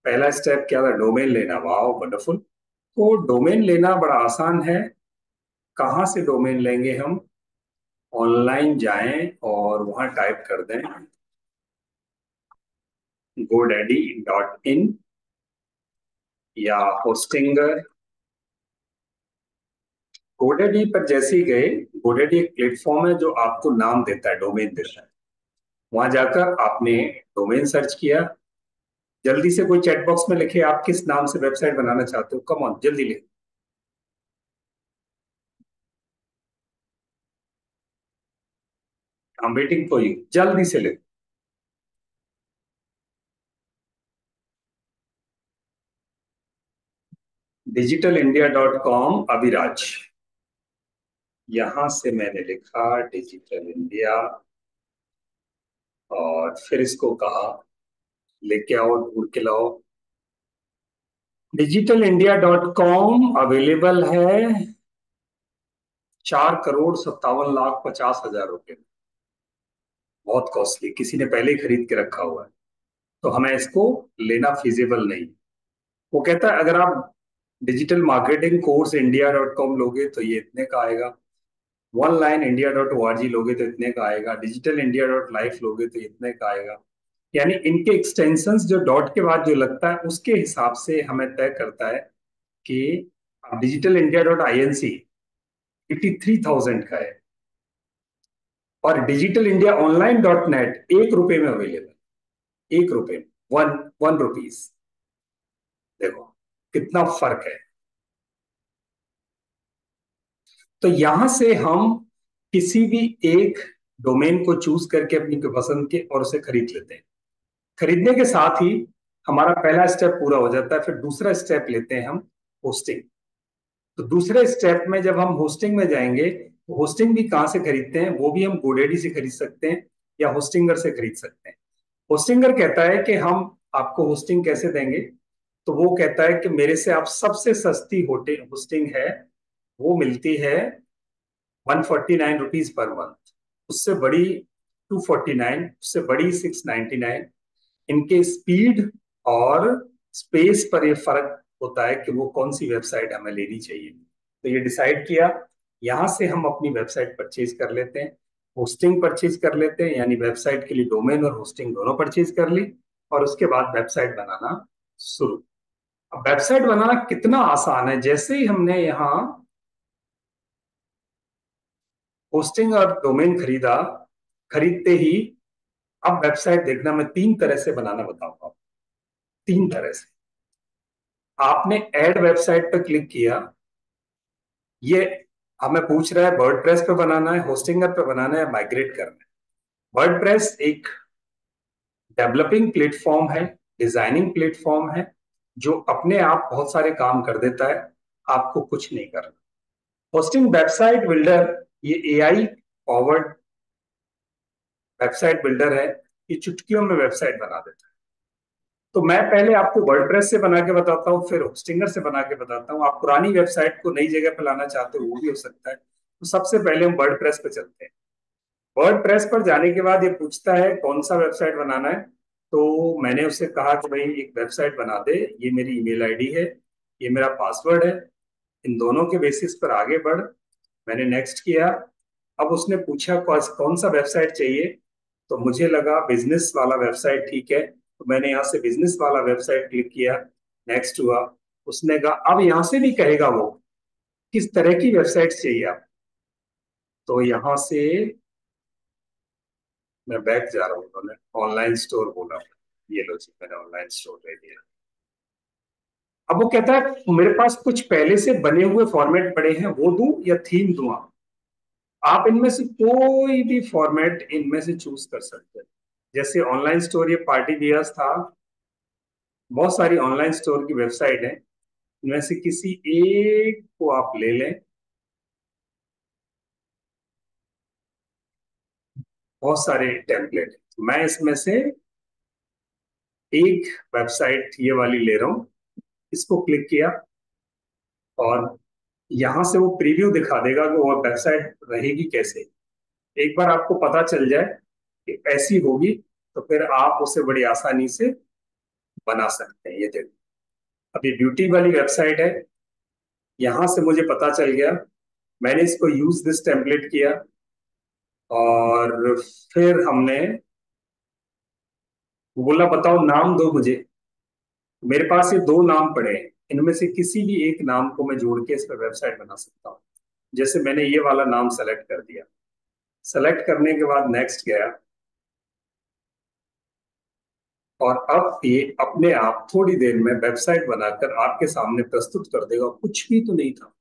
पहला स्टेप क्या था? डोमेन लेना। वाह, वंडरफुल। तो डोमेन लेना बड़ा आसान है। कहाँ से डोमेन लेंगे हम? ऑनलाइन जाएं और वहां टाइप कर दें godaddy.in या होस्टिंगर। गोडेडी पर जैसे ही गए, गोडेडी एक प्लेटफॉर्म है जो आपको नाम देता है, डोमेन देता है। वहां जाकर आपने डोमेन सर्च किया। जल्दी से कोई चैट बॉक्स में लिखे आप किस नाम से वेबसाइट बनाना चाहते हो, कम ऑन जल्दी लिख। I am waiting for you, जल्दी से लिख। digital-india.com अभिराज। यहां से मैंने लिखा डिजिटल इंडिया, और फिर इसको कहा लेके आओ, ढूंढ के लाओ। digital-india.com अवेलेबल है 4,57,50,000 रुपए। बहुत कॉस्टली, किसी ने पहले ही खरीद के रखा हुआ है, तो हमें इसको लेना फिजिबल नहीं। वो कहता है अगर आप डिजिटल मार्केटिंग कोर्स इंडिया.com लोगे तो ये इतने का आएगा। वन लाइन इंडिया.org लोगे तो इतने का आएगा। डिजिटल इंडिया.लाइफ लोगे तो इतने का आएगा। यानी इनके एक्सटेंशंस जो डॉट के बाद जो लगता है उसके हिसाब से हमें तय करता है कि डिजिटल इंडिया.inc 83,000 का है, और डिजिटल इंडिया ऑनलाइन.नेट 1 रुपए में अवेलेबल। 1 रुपए, वन वन रुपीज। देखो कितना फर्क है। तो यहां से हम किसी भी एक डोमेन को चूज करके अपनी पसंद के और उसे खरीद लेते हैं। खरीदने के साथ ही हमारा पहला स्टेप पूरा हो जाता है। फिर दूसरा स्टेप लेते हैं हम, होस्टिंग। तो दूसरे स्टेप में जब हम होस्टिंग में जाएंगे, तो होस्टिंग भी कहाँ से खरीदते हैं? वो भी हम गोडेडी से खरीद सकते हैं या होस्टिंगर से खरीद सकते हैं। होस्टिंगर कहता है कि हम आपको होस्टिंग कैसे देंगे? तो वो कहता है कि मेरे से आप सबसे सस्ती होस्टिंग है वो मिलती है 149 रुपीज पर मंथ। उससे बड़ी 249, उससे बड़ी 699। इनके स्पीड और स्पेस पर ये फर्क होता है कि वो कौन सी वेबसाइट हमें लेनी चाहिए। तो ये डिसाइड किया, यहाँ से हम अपनी वेबसाइट परचेज कर लेते हैं, होस्टिंग परचेज कर लेते हैं, यानी वेबसाइट के लिए डोमेन और होस्टिंग दोनों परचेज कर ली, और उसके बाद वेबसाइट बनाना शुरू। अब वेबसाइट बनाना कितना आसान है, जैसे ही हमने यहाँ होस्टिंग और डोमेन खरीदा, खरीदते ही अब वेबसाइट देखना, मैं तीन तरह से बनाना बताऊंगा। तीन तरह से। आपने ऐड वेबसाइट पर क्लिक किया, ये हमें पूछ रहा है वर्डप्रेस पे बनाना है, होस्टिंगर पे बनाना है, माइग्रेट करना है। वर्डप्रेस एक डेवलपिंग प्लेटफॉर्म है, डिजाइनिंग प्लेटफॉर्म है, जो अपने आप बहुत सारे काम कर देता है, आपको कुछ नहीं करना। होस्टिंग वेबसाइट बिल्डर, ये एआई पावर्ड वेबसाइट बिल्डर है, ये चुटकियों में वेबसाइट बना देता है। तो मैं पहले आपको वर्डप्रेस से बना के बताता हूँ, फिर होस्टिंगर से बना के बताता हूँ। आप पुरानी वेबसाइट को नई जगह पे लाना चाहते हो, वो भी हो सकता है। तो सबसे पहले हम वर्डप्रेस पे चलते हैं। वर्डप्रेस पर जाने के बाद ये पूछता है कौन सा वेबसाइट बनाना है। तो मैंने उससे कहा कि भाई एक वेबसाइट बना दे, ये मेरी ईमेल आईडी है, ये मेरा पासवर्ड है, इन दोनों के बेसिस पर आगे बढ़। मैंने नेक्स्ट किया। अब उसने पूछा कौन सा वेबसाइट चाहिए, तो मुझे लगा बिजनेस वाला वेबसाइट ठीक है, तो मैंने यहाँ से बिजनेस वाला वेबसाइट क्लिक किया। नेक्स्ट हुआ। उसने कहा अब यहाँ से भी कहेगा वो किस तरह की वेबसाइट चाहिए आप। तो यहाँ से मैं बैक जा रहा हूँ, उन्होंने ऑनलाइन स्टोर बोला, ये लो जी मैंने ऑनलाइन स्टोर ले लिया। अब वो कहता है मेरे पास कुछ पहले से बने हुए फॉर्मेट पड़े हैं, वो दूं या थीम दूं। आप इनमें से कोई भी फॉर्मेट इनमें से चूज कर सकते हैं। जैसे ऑनलाइन स्टोर, ये पार्टी दियर्स था, बहुत सारी ऑनलाइन स्टोर की वेबसाइट है, इनमें से किसी एक को आप ले लें। बहुत सारे टेम्पलेट, मैं इसमें से एक वेबसाइट ये वाली ले रहा हूँ। इसको क्लिक किया और यहां से वो प्रीव्यू दिखा देगा कि वो वेबसाइट रहेगी कैसे। एक बार आपको पता चल जाए कि ऐसी होगी, तो फिर आप उसे बड़ी आसानी से बना सकते हैं। ये देखो, अब ये ब्यूटी वाली वेबसाइट है, यहां से मुझे पता चल गया, मैंने इसको यूज दिस टेम्पलेट किया, और फिर हमने बोला बताओ नाम दो मुझे। मेरे पास ये दो नाम पड़े हैं, इनमें से किसी भी एक नाम को मैं जोड़ के इस पर वेबसाइट बना सकता हूँ। जैसे मैंने ये वाला नाम सेलेक्ट कर दिया। सेलेक्ट करने के बाद नेक्स्ट गया, और अब ये अपने आप थोड़ी देर में वेबसाइट बनाकर आपके सामने प्रस्तुत कर देगा। कुछ भी तो नहीं था,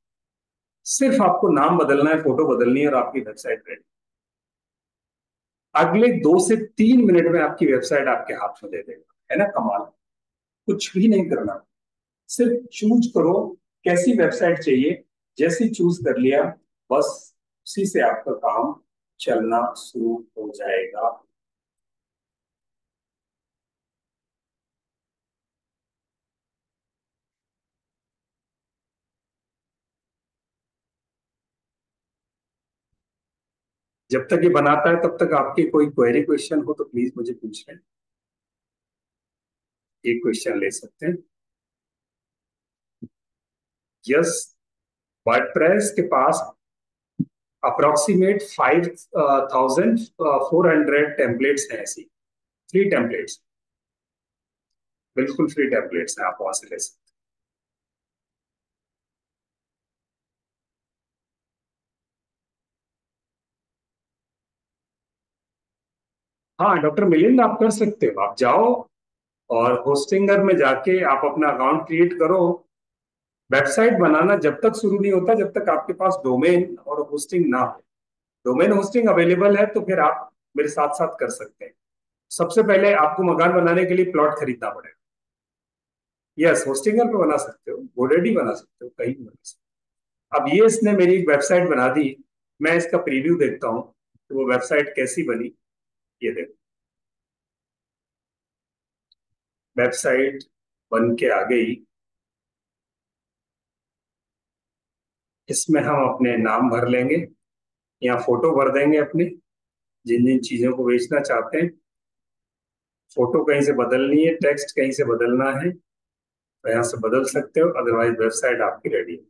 सिर्फ आपको नाम बदलना है, फोटो बदलनी है, और आपकी वेबसाइट रेडी। अगले 2 से 3 मिनट में आपकी वेबसाइट आपके हाथ में दे देगा। है ना कमाल। कुछ भी नहीं करना, सिर्फ चूज करो कैसी वेबसाइट चाहिए। जैसी चूज कर लिया, बस उसी से आपका काम चलना शुरू हो जाएगा। जब तक ये बनाता है तब तक आपकी कोई क्वेरी क्वेश्चन हो तो प्लीज मुझे पूछ लें। एक क्वेश्चन ले सकते हैं। यस, वर्डप्रेस के पास अप्रोक्सीमेट 5,400 टेम्पलेट्स हैं, ऐसी फ्री टेम्पलेट्स, बिल्कुल फ्री टेम्पलेट्स हैं, आप वहां से ले सकते हैं। हाँ डॉक्टर मिलिंद, आप कर सकते हो। आप जाओ और होस्टिंगर में जाके आप अपना अकाउंट क्रिएट करो। वेबसाइट बनाना जब तक शुरू नहीं होता जब तक आपके पास डोमेन और होस्टिंग ना हो। डोमेन होस्टिंग अवेलेबल है तो फिर आप मेरे साथ साथ कर सकते हैं। सबसे पहले आपको मकान बनाने के लिए प्लॉट खरीदना पड़ेगा। यस, होस्टिंगर पे बना सकते हो, गोडेडी बना सकते हो, कहीं भी बना सकते हो। अब ये इसने मेरी एक वेबसाइट बना दी, मैं इसका प्रीव्यू देखता हूँ कि वो वेबसाइट कैसी बनी। ये देखो, वेबसाइट बन के आ गई। इसमें हम अपने नाम भर लेंगे या फोटो भर देंगे अपनी। जिन जिन चीजों को बेचना चाहते हैं, फोटो कहीं से बदलनी है, टेक्स्ट कहीं से बदलना है तो यहाँ से बदल सकते हो, अदरवाइज वेबसाइट आपकी रेडी है।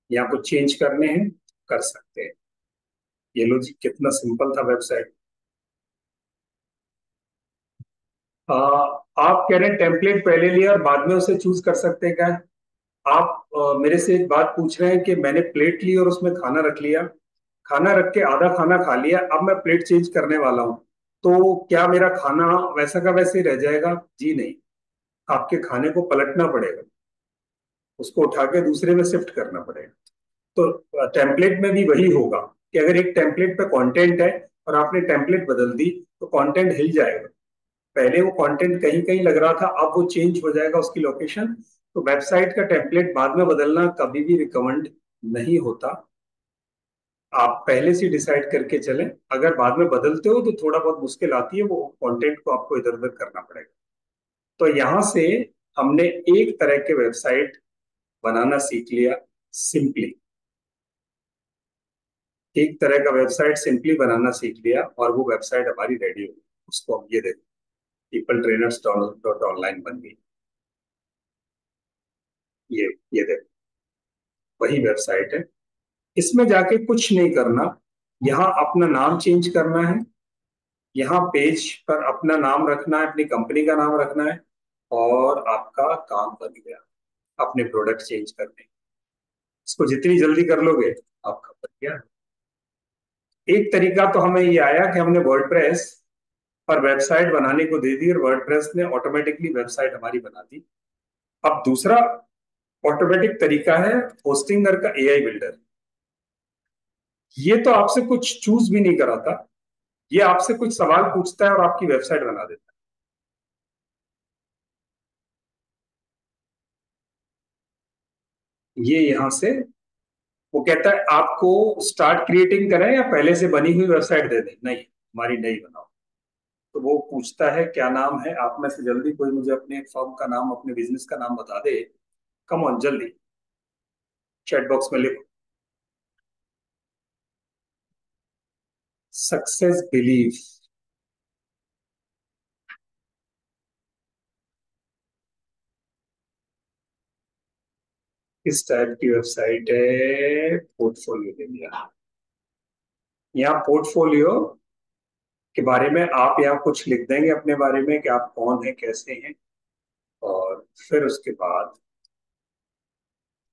यहाँ कुछ चेंज करने हैं कर सकते हैं। ये लो जी, कितना सिंपल था वेबसाइट। आ, आप कह रहे हैं टेम्पलेट पहले लिया और बाद में उसे चूज कर सकते हैं क्या? आप मेरे से एक बात पूछ रहे हैं कि मैंने प्लेट ली और उसमें खाना रख लिया, खाना रख के आधा खाना खा लिया, अब मैं प्लेट चेंज करने वाला हूँ, तो क्या मेरा खाना वैसा का वैसे ही रह जाएगा? जी नहीं, आपके खाने को पलटना पड़ेगा, उसको उठा के दूसरे में शिफ्ट करना पड़ेगा। तो टेम्पलेट में भी वही होगा कि अगर एक टेम्पलेट पे कंटेंट है और आपने टेम्पलेट बदल दी तो कंटेंट हिल जाएगा। पहले वो कंटेंट कहीं कहीं लग रहा था, अब वो चेंज हो जाएगा उसकी लोकेशन। तो वेबसाइट का टेम्पलेट बाद में बदलना कभी भी रिकमेंड नहीं होता। आप पहले से डिसाइड करके चलें। अगर बाद में बदलते हो तो थोड़ा बहुत मुश्किल आती है, वो कंटेंट को आपको इधर उधर करना पड़ेगा। तो यहां से हमने एक तरह के वेबसाइट बनाना सीख लिया, सिंपली। एक तरह का वेबसाइट सिंपली बनाना सीख लिया और वो वेबसाइट हमारी रेडी हो गई। उसको हम ये देखो, पीपल ट्रेनर्स डॉट ऑनलाइन बन गई। ये देखो, वही वेबसाइट है। इसमें जाके कुछ नहीं करना, यहाँ अपना नाम चेंज करना है, यहाँ पेज पर अपना नाम रखना है, अपनी कंपनी का नाम रखना है, और आपका काम बन गया। अपने प्रोडक्ट चेंज करने, इसको जितनी जल्दी कर लोगे आपका बन गया। एक तरीका तो हमें ये आया कि हमने वर्डप्रेस पर वेबसाइट बनाने को दे दी और वर्डप्रेस ने ऑटोमेटिकली वेबसाइट हमारी बना दी। अब दूसरा ऑटोमेटिक तरीका है होस्टिंगर का एआई बिल्डर। ये तो आपसे कुछ चूज भी नहीं कराता, ये आपसे कुछ सवाल पूछता है और आपकी वेबसाइट बना देता है। ये यहां से वो कहता है आपको स्टार्ट क्रिएटिंग करें या पहले से बनी हुई वेबसाइट दे दें? नहीं, हमारी नई बनाओ। तो वो पूछता है क्या नाम है, आप में से जल्दी कोई मुझे अपने फर्म का नाम, अपने बिजनेस का नाम बता दे। कम ऑन जल्दी, चैट बॉक्स में लिखो, सक्सेस बिलीव। किस टाइप की वेबसाइट है? पोर्टफोलियो दे दिया। यहाँ पोर्टफोलियो के बारे में आप यहाँ कुछ लिख देंगे अपने बारे में कि आप कौन है, कैसे हैं, और फिर उसके बाद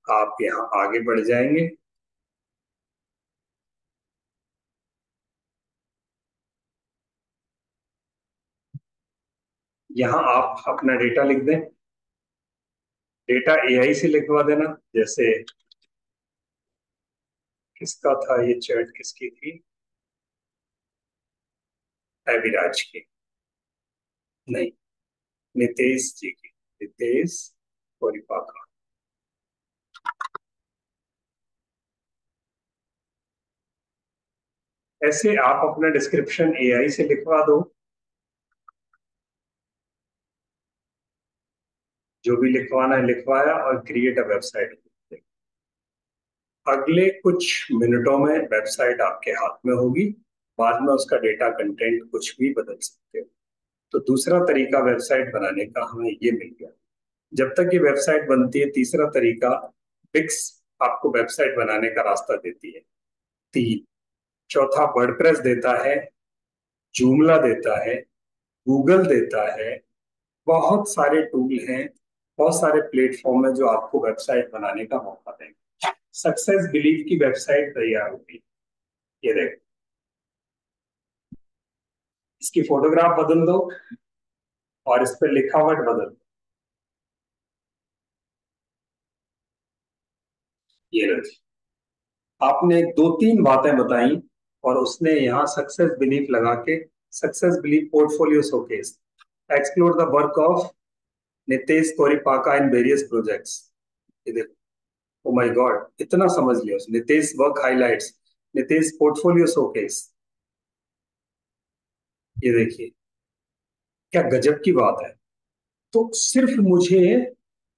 आप यहाँ आगे बढ़ जाएंगे। यहाँ आप अपना डेटा लिख दें। डेटा एआई से लिखवा देना। जैसे किसका था ये चैट, किसकी थी? अविराज की? नहीं, नितेश जी की। नितेश कोरिपाका। ऐसे आप अपना डिस्क्रिप्शन एआई से लिखवा दो, जो भी लिखवाना है लिखवाया, और क्रिएट अ वेबसाइट। अगले कुछ मिनटों में वेबसाइट आपके हाथ में होगी। बाद में उसका डेटा कंटेंट कुछ भी बदल सकते हो। तो दूसरा तरीका वेबसाइट बनाने का हमें ये मिल गया। जब तक ये वेबसाइट बनती है, तीसरा तरीका विक्स आपको वेबसाइट बनाने का रास्ता देती है। तीन। चौथा वर्डप्रेस देता है, जूमला देता है, गूगल देता है। बहुत सारे टूल हैं, बहुत सारे प्लेटफॉर्म है जो आपको वेबसाइट बनाने का मौका देंगे। सक्सेस बिलीव की वेबसाइट तैयार होगी। ये देखो, इसकी फोटोग्राफ बदल दो और इस पर लिखावट बदल दो। ये रखी, आपने दो तीन बातें बताई और उसने यहाँ सक्सेस बिलीफ लगा के, success belief portfolio showcase, explore the work of Nitesh Koripaka in various projects. ये देखो, ओ माय गॉड, इतना समझ लिया उसने। Nitesh work highlights, Nitesh portfolio showcase. ये देखिए, क्या गजब की बात है। तो सिर्फ मुझे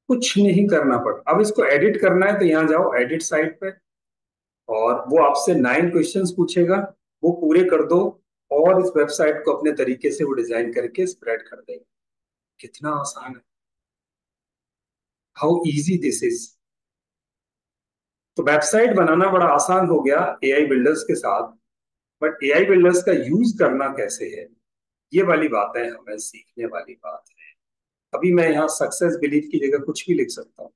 कुछ नहीं करना पड़ा। अब इसको एडिट करना है तो यहाँ जाओ एडिट साइट पे, और वो आपसे 9 क्वेश्चंस पूछेगा। वो पूरे कर दो और इस वेबसाइट को अपने तरीके से वो डिजाइन करके स्प्रेड कर देंगे। कितना आसान है, हाउ इजी दिस इज। तो वेबसाइट बनाना बड़ा आसान हो गया एआई बिल्डर्स के साथ। बट एआई बिल्डर्स का यूज करना कैसे है, ये वाली बातें हमें सीखने वाली बात है। अभी मैं यहाँ सक्सेस बिलीफ की जगह कुछ भी लिख सकता हूँ,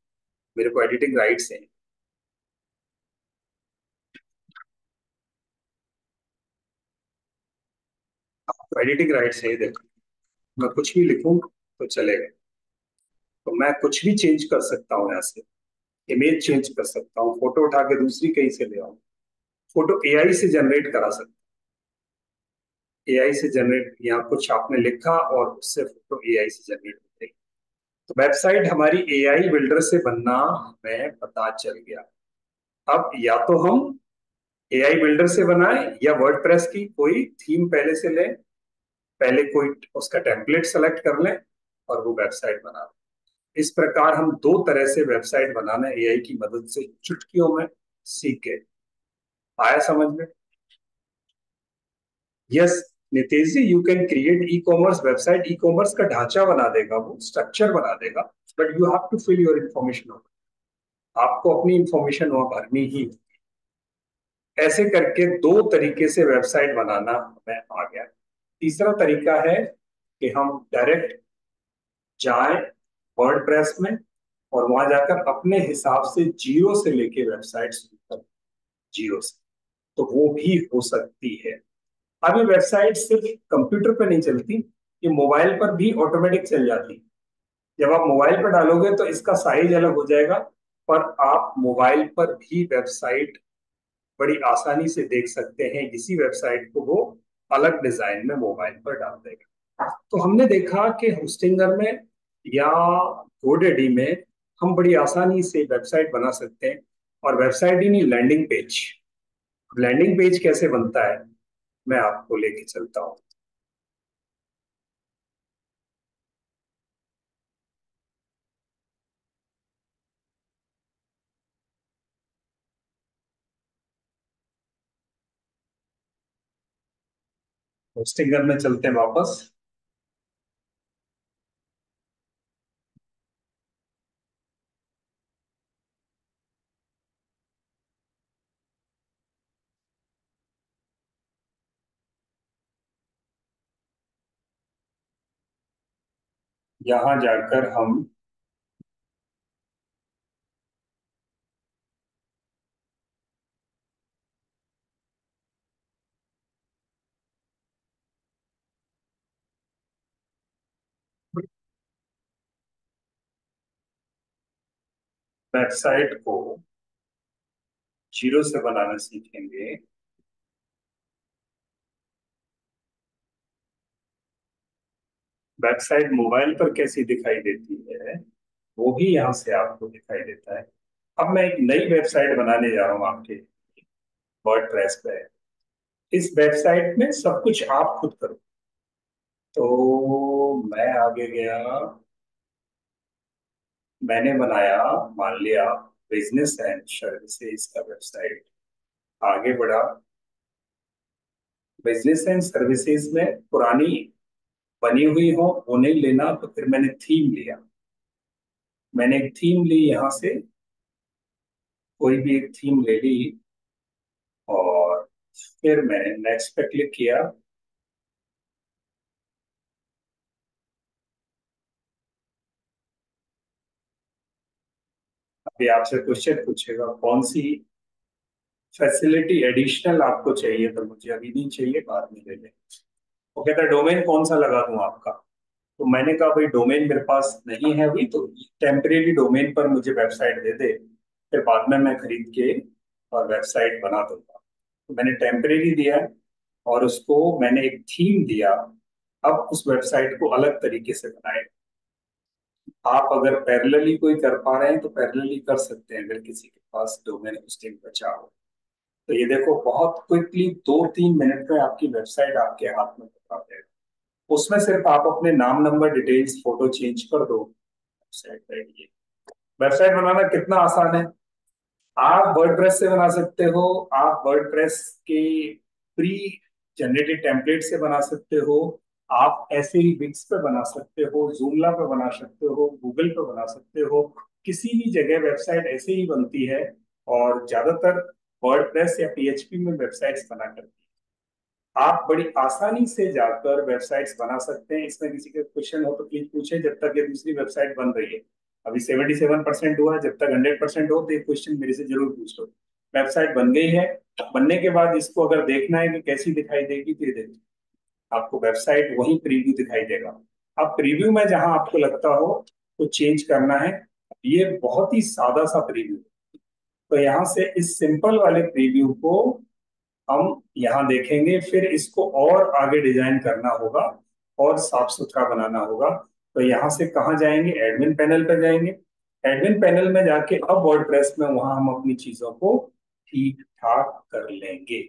मेरे को एडिटिंग राइट्स हैं। आपको एडिटिंग राइट्स है, देखो मैं कुछ भी लिखूं तो चलेगा। तो मैं कुछ भी चेंज कर सकता हूँ यहाँ से, इमेज चेंज कर सकता हूँ, फोटो उठा के दूसरी कहीं से ले आऊँ, फोटो एआई से जनरेट करा सकता हूँ। एआई से जनरेट, यहाँ कुछ आपने लिखा और उससे फोटो एआई से जनरेट हो गई। तो वेबसाइट हमारी एआई बिल्डर से बनना हमें पता चल गया। अब या तो हम एआई बिल्डर से बनाएं या वर्डप्रेस की कोई थीम पहले से लें, पहले कोई उसका टेम्पलेट सेलेक्ट कर लें और वो वेबसाइट बना लें। इस प्रकार हम दो तरह से वेबसाइट बनाना एआई की मदद से चुटकियों में सीख गए। आया समझ में? Yes Nitesh ji, you can create e commerce website. E commerce का ढांचा बना देगा, वो स्ट्रक्चर बना देगा, but you have to fill your information. आपको अपनी इंफॉर्मेशन वहां भरनी ही। ऐसे करके दो तरीके से वेबसाइट बनाना हमें आ गया। तीसरा तरीका है कि हम डायरेक्ट जाएं वर्डप्रेस में और वहां जाकर अपने हिसाब से जीरो से लेके वेबसाइट शुरू करें, जीरो से। तो वो भी हो सकती है। अब ये वेबसाइट सिर्फ कंप्यूटर पर नहीं चलती, ये मोबाइल पर भी ऑटोमेटिक चल जाती। जब आप मोबाइल पर डालोगे तो इसका साइज अलग हो जाएगा, पर आप मोबाइल पर भी वेबसाइट बड़ी आसानी से देख सकते हैं। इसी वेबसाइट को वो अलग डिजाइन में मोबाइल पर डाल देगा। तो हमने देखा कि होस्टिंगर में या गोडेडी में हम बड़ी आसानी से वेबसाइट बना सकते हैं। और वेबसाइट ही नहीं, लैंडिंग पेज। लैंडिंग पेज कैसे बनता है, मैं आपको लेके चलता हूँ। होस्टिंगर में चलते हैं वापस। यहाँ जाकर हम वेबसाइट को जीरो से बनाना सीखेंगे। वेबसाइट मोबाइल पर कैसी दिखाई देती है, वो भी यहाँ से आपको दिखाई देता है। अब मैं एक नई वेबसाइट बनाने जा रहा हूँ आपके वर्डप्रेस पे। इस वेबसाइट में सब कुछ आप खुद करो। तो मैं आगे गया, मैंने बनाया, मान लिया बिजनेस एंड सर्विसेज का वेबसाइट। आगे बढ़ा, बिजनेस एंड सर्विसेज में पुरानी बनी हुई हो वो नहीं लेना, तो फिर मैंने थीम लिया। मैंने एक थीम ली यहाँ से, कोई भी एक थीम ले ली और फिर मैंने नेक्स्ट पे क्लिक किया। अभी आपसे क्वेश्चन पूछेगा कौन सी फैसिलिटी एडिशनल आपको चाहिए, तो मुझे अभी नहीं चाहिए, बाद में ले लें। वो कहता है डोमेन कौन सा लगा दूं आपका। तो मैंने कहा भाई डोमेन मेरे पास नहीं है अभी, तो टेम्परेरी डोमेन पर मुझे वेबसाइट दे दे, फिर बाद में मैं खरीद के और वेबसाइट बना दूंगा। तो मैंने टेम्परेरी दिया है और उसको मैंने एक थीम दिया। अब उस वेबसाइट को अलग तरीके से बनाए। आप अगर पैरेलली कोई कर पा रहे हैं तो पैरेलली कर सकते हैं, अगर किसी के पास डोमेन होस्टिंग बचा हो। तो ये देखो बहुत क्विकली 2-3 मिनट में आपकी वेबसाइट आपके हाथ में पकड़ा देगा। उसमें सिर्फ आप अपने नाम, नंबर, डिटेल्स, फोटो चेंज कर दो, वेबसाइट रेडी है। वेबसाइट बनाना कितना आसान है। आप वर्डप्रेस से बना सकते हो। आप वर्डप्रेस के प्री जनरेटेड टेम्पलेट से बना सकते हो, आप ऐसे ही विक्स पे बना सकते हो, जूमला पे बना सकते हो, गूगल पे बना सकते हो, किसी भी जगह वेबसाइट ऐसे ही बनती है। और ज्यादातर वर्डप्रेस या पीएचपी में वेबसाइट्स बना करती है। आप बड़ी आसानी से जाकर वेबसाइट्स बना सकते हैं। इसमें किसी का क्वेश्चन हो तो प्लीज पूछे, जब तक ये दूसरी वेबसाइट बन रही है। अभी 77% हुआ है, जब तक 100% हो तो ये क्वेश्चन मेरे से जरूर पूछ लो। वेबसाइट बन गई है, बनने के बाद इसको अगर देखना है कि कैसी दिखाई देगी तो ये देखिए, आपको वेबसाइट वही प्रीव्यू दिखाई देगा। अब प्रीव्यू में जहां आपको लगता हो तो चेंज करना है। ये बहुत ही सादा सा प्रीव्यू, तो यहाँ से इस सिंपल वाले प्रीव्यू को हम यहाँ देखेंगे, फिर इसको और आगे डिजाइन करना होगा और साफ सुथरा बनाना होगा। तो यहाँ से कहाँ जाएंगे, एडमिन पैनल पर जाएंगे। एडमिन पैनल में जाके अब वर्डप्रेस में वहां हम अपनी चीजों को ठीक ठाक कर लेंगे।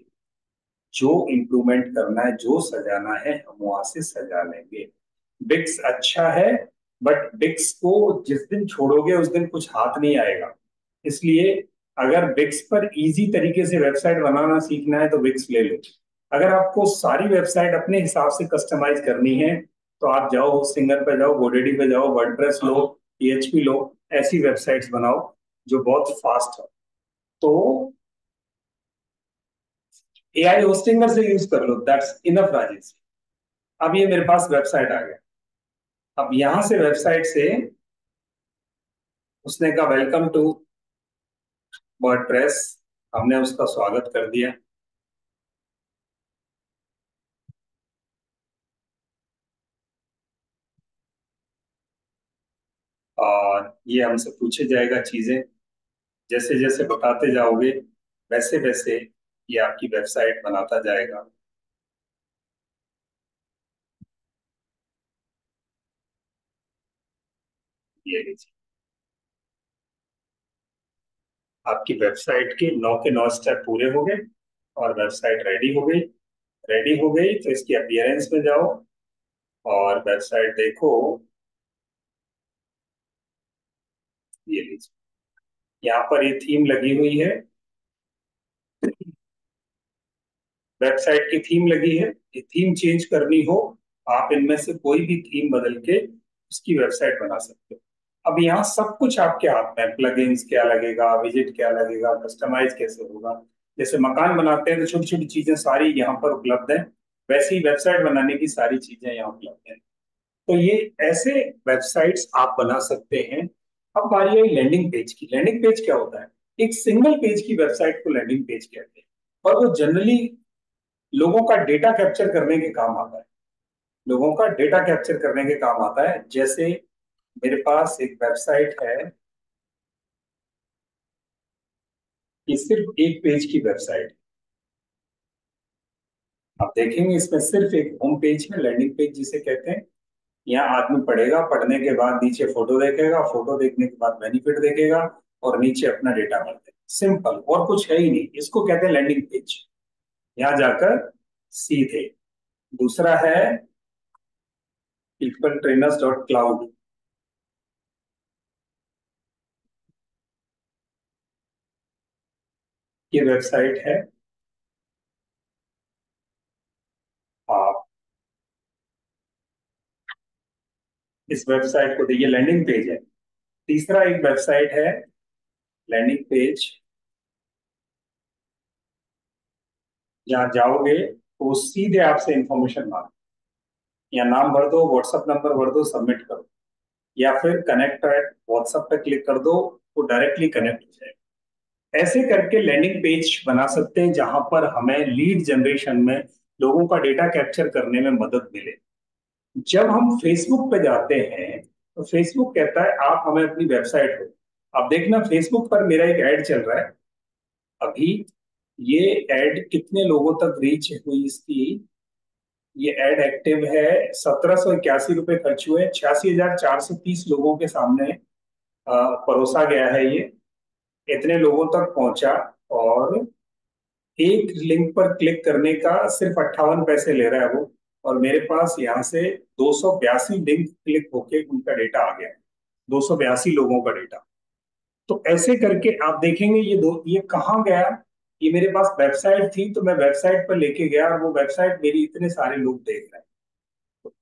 जो इम्प्रूवमेंट करना है, जो सजाना है, हम वहां से सजा लेंगे। बिक्स अच्छा है, बट बिक्स को जिस दिन छोड़ोगे उस दिन कुछ हाथ नहीं आएगा। इसलिए अगर बिक्स पर इजी तरीके से वेबसाइट बनाना सीखना है तो बिक्स ले लो। अगर आपको सारी वेबसाइट अपने हिसाब से कस्टमाइज करनी है तो आप जाओ सिंगर पे जाओ, गोडेडी पे जाओ, वर्डप्रेस लो, पीएचपी लो, ऐसी वेबसाइट्स बनाओ जो बहुत फास्ट हो। तो एआई होस्टिंगर से यूज कर लो, दैट्स इनफ राजेश। अब ये मेरे पास वेबसाइट आ गया। अब यहां से वेबसाइट से उसने कहा वेलकम टू वर्डप्रेस, हमने उसका स्वागत कर दिया। और ये हमसे पूछे जाएगा चीजें, जैसे जैसे बताते जाओगे वैसे वैसे ये आपकी वेबसाइट बनाता जाएगा। ये लीजिए, आपकी वेबसाइट के नौ स्टेप पूरे हो गए और वेबसाइट रेडी हो गई। रेडी हो गई तो इसकी अपीयरेंस में जाओ और वेबसाइट देखो। ये लीजिए, यहाँ पर ये थीम लगी हुई है, वेबसाइट की थीम लगी है। ये थीम चेंज करनी हो, आप इनमें से कोई भी थीम बदल के उसकी वेबसाइट बना सकते हो। अब यहाँ सब कुछ आपके हाथ में, प्लगइन्स क्या लगेगा, विजिट क्या लगेगा, कस्टमाइज कैसे होगा। जैसे मकान बनाते हैं तो छोटी छोटी चीजें सारी यहाँ पर उपलब्ध है, वैसे ही वेबसाइट बनाने की सारी चीजें यहाँ उपलब्ध है। तो ये ऐसे वेबसाइट्स आप बना सकते हैं। अब बारी आई लैंडिंग पेज की। लैंडिंग पेज क्या होता है, एक सिंगल पेज की वेबसाइट को लैंडिंग पेज कहते हैं। और वो जनरली लोगों का डेटा कैप्चर करने के काम आता है। लोगों का डेटा कैप्चर करने के काम आता है। जैसे मेरे पास एक वेबसाइट है, ये सिर्फ एक पेज की वेबसाइट। आप देखेंगे इसमें सिर्फ एक होम पेज है, लैंडिंग पेज जिसे कहते हैं। यहाँ आदमी पढ़ेगा, पढ़ने के बाद नीचे फोटो देखेगा, फोटो देखने के बाद बेनिफिट देखेगा और नीचे अपना डेटा भर देगा। सिंपल, और कुछ है ही नहीं, इसको कहते हैं लैंडिंग पेज। यहाँ जाकर सीधे। दूसरा है पीपल ट्रेनर्स डॉट क्लाउड, ये वेबसाइट है। आप इस वेबसाइट को देखिए, लैंडिंग पेज है। तीसरा एक वेबसाइट है लैंडिंग पेज, जहाँ जाओगे तो वो सीधे आपसे इंफॉर्मेशन मांगे, या नाम भर दो, व्हाट्सएप नंबर भर दो, सबमिट करो, या फिर कनेक्ट व्हाट्सएप पे क्लिक कर दो, वो डायरेक्टली कनेक्ट हो जाएगा। ऐसे करके लैंडिंग पेज बना सकते हैं जहां पर हमें लीड जनरेशन में, लोगों का डेटा कैप्चर करने में मदद मिले। जब हम फेसबुक पे जाते हैं तो फेसबुक कहता है आप हमें अपनी वेबसाइट दो। अब देखना फेसबुक पर मेरा एक ऐड चल रहा है अभी, ये ऐड कितने लोगों तक रीच हुई इसकी। ये ऐड एक्टिव है, 1781 रुपए खर्च हुए, 86,430 लोगों के सामने परोसा गया है ये, इतने लोगों तक पहुंचा। और एक लिंक पर क्लिक करने का सिर्फ 58 पैसे ले रहा है वो। और मेरे पास यहाँ से 282 लिंक क्लिक होके उनका डेटा आ गया, 282 लोगों का डेटा। तो ऐसे करके आप देखेंगे ये कहाँ गया, कि मेरे पास वेबसाइट थी तो मैं वेबसाइट पर लेके गया और वो वेबसाइट मेरी इतने सारे लोग देख रहे हैं।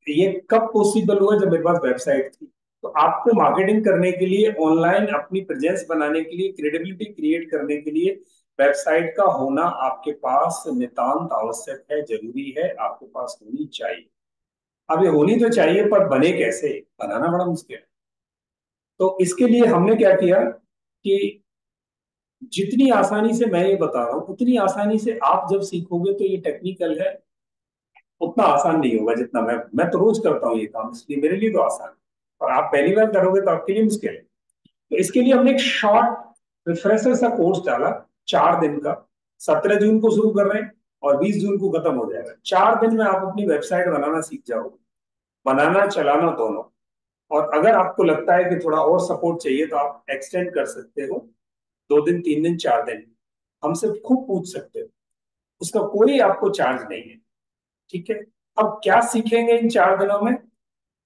ये कब पॉसिबल हुआ? जब मेरे पास वेबसाइट थी। तो आपको मार्केटिंग करने के लिए, ऑनलाइन अपनी प्रेजेंस बनाने के लिए, क्रेडिबिलिटी क्रिएट करने के लिए वेबसाइट का होना आपके पास नितांत आवश्यक है, जरूरी है, आपके पास होनी चाहिए। अब ये होनी तो चाहिए, पर बने कैसे? बनाना बड़ा मुश्किल है। तो इसके लिए हमने क्या किया कि जितनी आसानी से मैं ये बता रहा हूँ उतनी आसानी से आप जब सीखोगे, तो ये टेक्निकल है, उतना आसान नहीं होगा जितना मैं तो रोज करता हूँ ये काम, इसलिए मेरे लिए तो आसान है। और आप पहली बार करोगे तो आपके लिए मुश्किल है। तो इसके लिए हमने एक शॉर्ट रिफ्रेशर सा कोर्स डाला, 4 दिन का। 17 जून को शुरू कर रहे हैं और 20 जून को खत्म हो जाएगा। 4 दिन में आप अपनी वेबसाइट बनाना सीख जाओगे, बनाना चलाना दोनों। और अगर आपको लगता है कि थोड़ा और सपोर्ट चाहिए तो आप एक्सटेंड कर सकते हो, 2 दिन, 3 दिन, 4 दिन, हमसे खूब पूछ सकते हो। उसका कोई आपको चार्ज नहीं है। ठीक है। अब क्या सीखेंगे इन 4 दिनों में?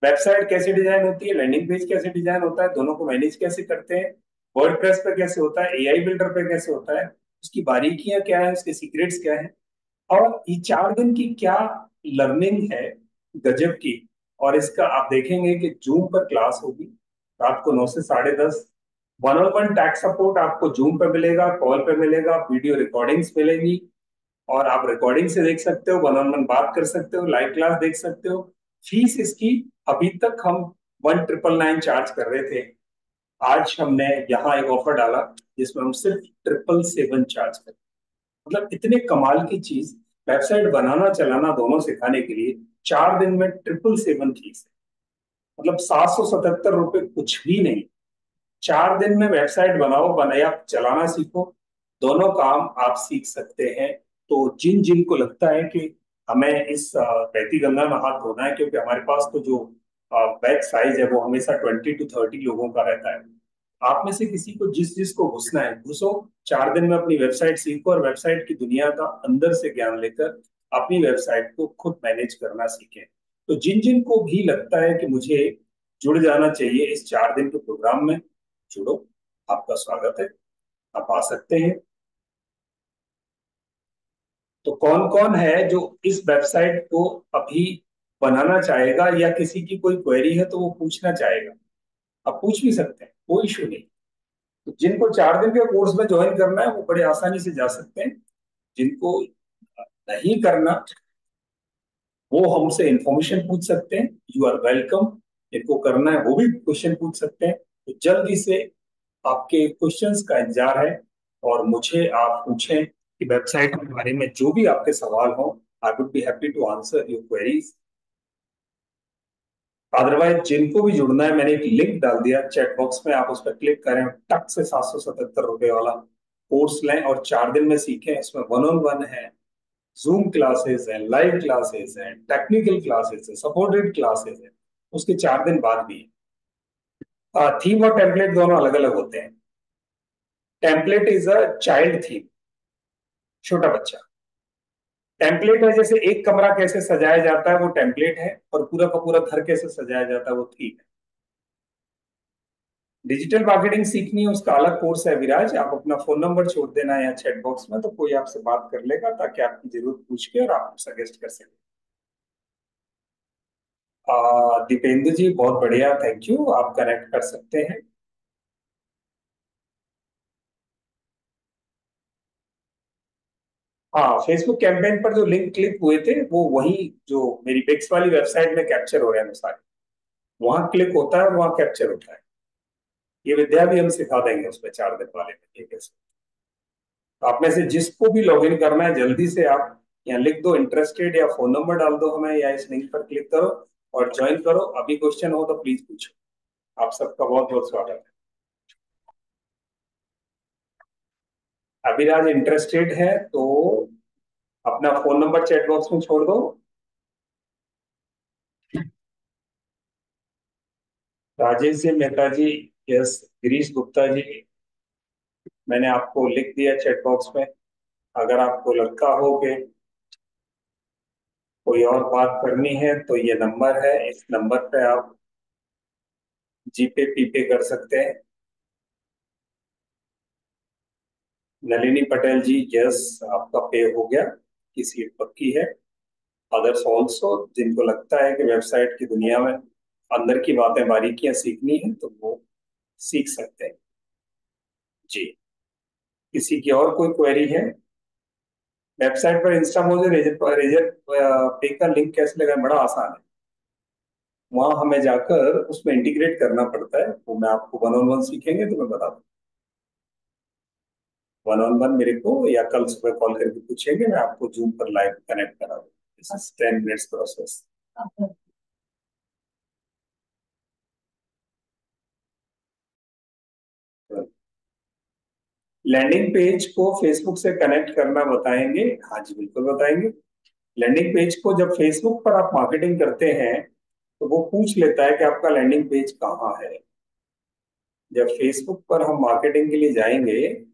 वेबसाइट कैसे डिजाइन होती है, लैंडिंग पेज कैसे डिजाइन होता है, दोनों को मैनेज कैसे करते हैं, वर्डप्रेस पे कैसे होता है, एआई बिल्डर पे कैसे होता है, उसकी बारीकियां क्या है, उसके सीक्रेट्स क्या है, और ये 4 दिन की क्या लर्निंग है गजब की। और इसका आप देखेंगे कि जूम पर क्लास होगी रात को 9 से 10:30। One on one tax support आपको जूम पे मिलेगा, कॉल पे मिलेगा, वीडियो रिकॉर्डिंग्स मिलेंगी, और आप रिकॉर्डिंग से देख सकते हो, वन ऑन वन बात कर सकते हो, लाइव क्लास देख सकते हो। फीस इसकी, अभी तक हम 1999 चार्ज कर रहे थे। आज हमने यहाँ एक ऑफर डाला जिसमें हम सिर्फ 777 चार्ज करें। मतलब इतने कमाल की चीज, वेबसाइट बनाना चलाना दोनों सिखाने के लिए 4 दिन में 777 फीस है। मतलब 777 रुपये कुछ भी नहीं। 4 दिन में वेबसाइट बनाओ, बनाया चलाना सीखो, दोनों काम आप सीख सकते हैं। तो जिन जिन को लगता है कि हमें इस बहती गंगा में हाथ धोना है, क्योंकि हमारे पास तो जो बैच साइज है वो हमेशा 20 to 30 लोगों का रहता है। आप में से किसी को जिस जिस को घुसना है घुसो। 4 दिन में अपनी वेबसाइट सीखो और वेबसाइट की दुनिया का अंदर से ज्ञान लेकर अपनी वेबसाइट को खुद मैनेज करना सीखें। तो जिन जिन को भी लगता है कि मुझे जुड़ जाना चाहिए इस 4 दिन के प्रोग्राम में, जुड़ो। आपका स्वागत है, आप आ सकते हैं। तो कौन कौन है जो इस वेबसाइट को अभी बनाना चाहेगा, या किसी की कोई क्वेरी है तो वो पूछना चाहेगा? आप पूछ भी सकते हैं, कोई इशू नहीं। तो जिनको 4 दिन के कोर्स में ज्वाइन करना है वो बड़े आसानी से जा सकते हैं। जिनको नहीं करना, वो हमसे इंफॉर्मेशन पूछ सकते हैं, यू आर वेलकम। जिनको करना है वो भी क्वेश्चन पूछ सकते हैं। तो जल्दी से आपके क्वेश्चंस का इंतजार है, और मुझे आप पूछें कि वेबसाइट के बारे में जो भी आपके सवाल हो। I would be happy to answer your queries. Otherwise जिनको भी जुड़ना है, मैंने एक लिंक डाल दिया चैट बॉक्स में, आप उस पर क्लिक करें, टक से 777 रुपये वाला कोर्स लें और 4 दिन में सीखें। इसमें वन ऑन वन है, जूम क्लासेस हैं, लाइव क्लासेस हैं, टेक्निकल क्लासेस हैं, सपोर्टेड क्लासेस हैं। उसके 4 दिन बाद भी थीम और टेम्पलेट दोनों अलग अलग होते हैं। Template is a child theme, छोटा बच्चा। टेम्पलेट है जैसे एक कमरा कैसे सजाया जाता है वो टेम्पलेट है, और पूरा का पूरा घर कैसे सजाया जाता है वो थीम है। डिजिटल मार्केटिंग सीखनी है, उसका अलग कोर्स है विराज। आप अपना फोन नंबर छोड़ देना है या चैट बॉक्स में, तो कोई आपसे बात कर लेगा, ताकि आपकी जरूरत पूछ के और आप सजेस्ट कर सकें। दीपेंद्र जी, बहुत बढ़िया, थैंक यू, आप कनेक्ट कर सकते हैं। हाँ, फेसबुक कैंपेन पर जो लिंक क्लिक हुए थे वो वही जो मेरी पिक्स वाली वेबसाइट में कैप्चर हो रहे हैं सारे, वहां क्लिक होता है और वहां कैप्चर होता है। ये विद्या भी हम सिखा देंगे उसमें 4 दिन वाले में, ठीक है। तो आप में से जिसको भी लॉगिन करना है, जल्दी से आप यहाँ लिख दो इंटरेस्टेड, या फोन नंबर डाल दो हमें, या इस लिंक पर क्लिक करो और ज्वाइन करो। अभी क्वेश्चन हो तो प्लीज पूछो। आप सबका बहुत बहुत स्वागत है। अभिराज इंटरेस्टेड है तो अपना फोन नंबर चैट बॉक्स में छोड़ दो। राजेश जी, मेहता जी, यस, गिरीश गुप्ता जी, मैंने आपको लिख दिया चैट बॉक्स में। अगर आपको लगता हो कि कोई और बात करनी है तो ये नंबर है, इस नंबर पे आप जीपे पीपे कर सकते हैं। नलिनी पटेल जी, यस, आपका पे हो गया, की सीट पक्की है। अदर्स ऑल्सो, जिनको लगता है कि वेबसाइट की दुनिया में अंदर की बातें बारीकियां सीखनी है तो वो सीख सकते हैं। जी। किसी की और कोई क्वेरी है? वेबसाइट पर इंस्टा मुझे रेजर रेजर पे का लिंक कैसे लगाएं, बड़ा आसान है। वहां हमें जाकर उसमें इंटीग्रेट करना पड़ता है, वो मैं आपको वन ऑन वन सीखेंगे तो मैं बता दूँ। वन ऑन वन मेरे को या कल सुबह कॉल करके पूछेंगे, मैं आपको जूम पर लाइव कनेक्ट करा दूँ। This is 10 minutes process. Landing page को फेसबुक से कनेक्ट करना बताएंगे? हाँ जी, बिल्कुल बताएंगे। लैंडिंग पेज को जब फेसबुक पर आप मार्केटिंग करते हैं तो वो पूछ लेता है कि आपका लैंडिंग पेज कहाँ है। जब फेसबुक पर हम मार्केटिंग के लिए जाएंगे,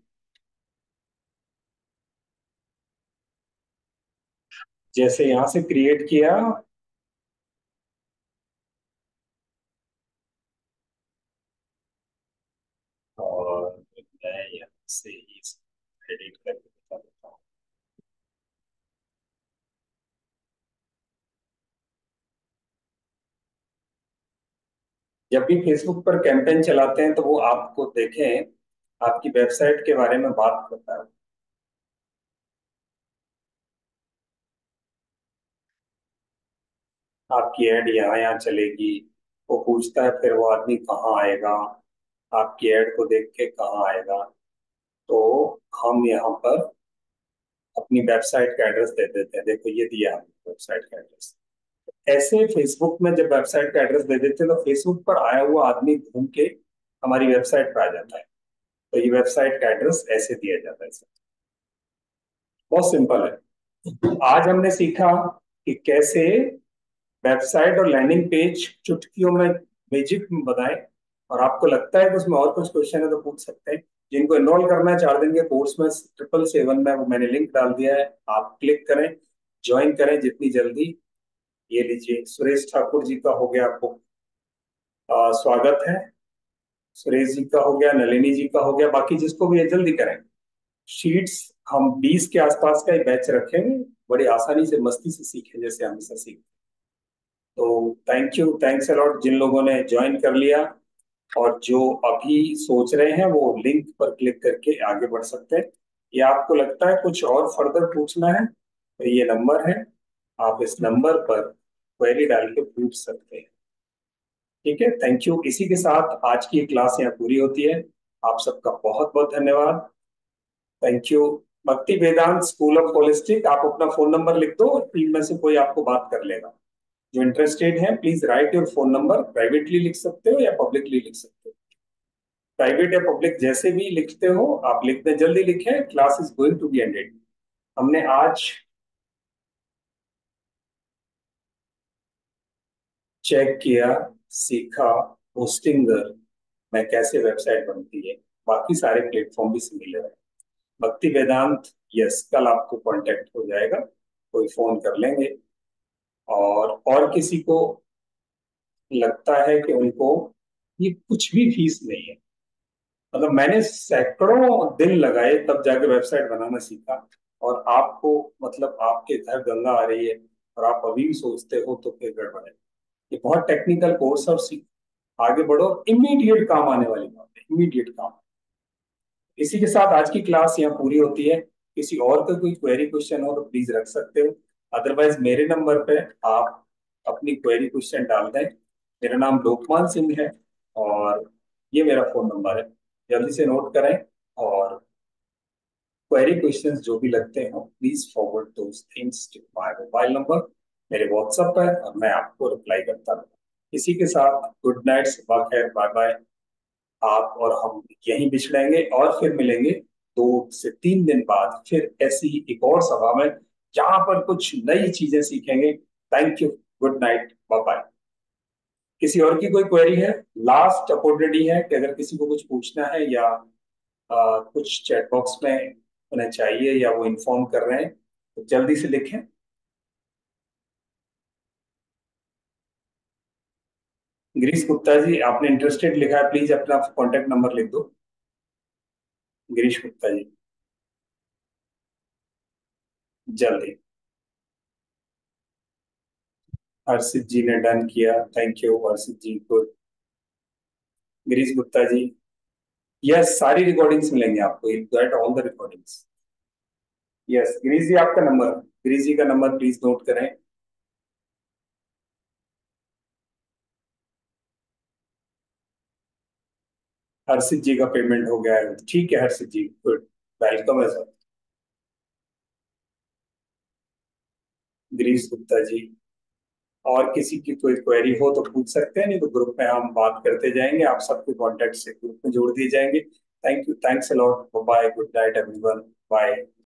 जैसे यहां से क्रिएट किया, और मैं यहाँ से ही एडिट करके बता देता हूँ। जब भी फेसबुक पर कैंपेन चलाते हैं तो वो आपको देखें, आपकी वेबसाइट के बारे में बात करता है। आपकी एड यहाँ यहाँ चलेगी, वो पूछता है फिर वो आदमी कहाँ आएगा, आपकी एड को देख के कहाँ आएगा। तो हम यहाँ पर अपनी वेबसाइट का एड्रेस दे देते हैं, देखो ये दिया हमने वेबसाइट का एड्रेस। ऐसे फेसबुक में जब वेबसाइट का एड्रेस दे देते हैं तो फेसबुक पर आया हुआ आदमी घूम के हमारी वेबसाइट पर आ जाता है। तो ये वेबसाइट का एड्रेस ऐसे दिया जाता है सर। बहुत सिंपल है। आज हमने सीखा कि कैसे वेबसाइट और लैंडिंग पेज चुटकियों में, मैजिक में बनाए। और आपको लगता है कि उसमें और कुछ क्वेश्चन है तो पूछ सकते हैं। जिनको एनरोल करना है 4 दिन के कोर्स में 777 में, वो मैंने लिंक डाल दिया है, आप क्लिक करें, ज्वाइन करें जितनी जल्दी। ये लीजिए, सुरेश ठाकुर जी का हो गया आपको स्वागत है। सुरेश जी का हो गया, नलिनी जी का हो गया, बाकी जिसको भी है जल्दी करें। शीट्स हम 20 के आसपास का ही बैच रखेंगे, बड़ी आसानी से मस्ती से सीखें जैसे हमेशा सीखते। तो थैंक यू, थैंक्स अलॉट जिन लोगों ने ज्वाइन कर लिया। और जो अभी सोच रहे हैं वो लिंक पर क्लिक करके आगे बढ़ सकते हैं। या आपको लगता है कुछ और फर्दर पूछना है तो ये नंबर है, आप इस नंबर पर क्वेरी डाल के पूछ सकते हैं। ठीक है, थैंक यू। इसी के साथ आज की क्लास यहाँ पूरी होती है। आप सबका बहुत बहुत धन्यवाद। Thank you. भक्ति वेदांत स्कूल ऑफ होलिस्टिक, आप अपना फोन नंबर लिख दो, टीम में से कोई आपको बात कर लेगा। जो इंटरेस्टेड है please right your phone number, privately लिख सकते हो या पब्लिकली लिख सकते हो। प्राइवेट या पब्लिक जैसे भी लिखते हो आप लिख दें, जल्दी लिखें, class is going to be ended. हमने आज चेक किया, सीखा होस्टिंगर में कैसे वेबसाइट बनती है। बाकी सारे प्लेटफॉर्म भी सिमिलर है। भक्ति वेदांत, यस, कल आपको कांटेक्ट हो जाएगा, कोई फोन कर लेंगे। और किसी को लगता है कि उनको ये कुछ भी फीस नहीं है, मतलब मैंने सैकड़ों दिन लगाए तब जाके वेबसाइट बनाना सीखा। और आपको, मतलब आपके घर गंगा आ रही है और आप अभी भी सोचते हो तो फिर गड़बड़ है। ये बहुत टेक्निकल कोर्स है, और सीख आगे बढ़ो, इमीडिएट काम आने वाली बात है, इमीडिएट काम। इसी के साथ आज की क्लास यहाँ पूरी होती है। किसी और का कोई क्वेरी क्वेश्चन हो तो प्लीज रख सकते हो, अदरवाइज मेरे नंबर पे आप अपनी क्वेरी क्वेश्चन डाल दें। मेरा नाम लोकमान सिंह है और ये मेरा फोन नंबर है, जल्दी से नोट करें। और क्वेरी क्वेश्चंस जो भी लगते हो please forward those things to my mobile number, मेरे व्हाट्सएप पर, और मैं आपको रिप्लाई करता रहूँ। इसी के साथ गुड नाइट, सुबह खैर, बाय बाय। आप और हम यहीं बिछड़ेंगे और फिर मिलेंगे 2 से 3 दिन बाद, फिर ऐसी ही एक और सभा में जहां पर कुछ नई चीजें सीखेंगे। Thank you, good night, bye bye. किसी और की कोई क्वेरी है? लास्ट अपॉर्चुनिटी है कि अगर किसी को कुछ पूछना है या कुछ चैट बॉक्स में उन्हें चाहिए या वो इन्फॉर्म कर रहे हैं तो जल्दी से लिखें। गिरीश गुप्ता जी, आपने इंटरेस्टेड लिखा है, प्लीज अपना कॉन्टेक्ट नंबर लिख दो। गिरीश गुप्ता जी, जल्दी। हर्षित जी ने डन किया, थैंक यू हर्षित जी को। गिरीश गुप्ता जी, यस सारी रिकॉर्डिंग्स मिलेंगे आपको, you get all the recordings. Yes Girish ji, आपका नंबर, गिरीश जी का नंबर प्लीज नोट करें। हर्षित जी का पेमेंट हो गया है, ठीक है हर्षित जी, गुड, वेलकम है सर। गिरीश गुप्ता जी, और किसी की कोई क्वेरी हो तो पूछ सकते हैं, नहीं तो ग्रुप में हम बात करते जाएंगे, आप सबके कॉन्टेक्ट से ग्रुप में जोड़ दिए जाएंगे। Thank you, thanks a lot, bye, good night everyone, bye.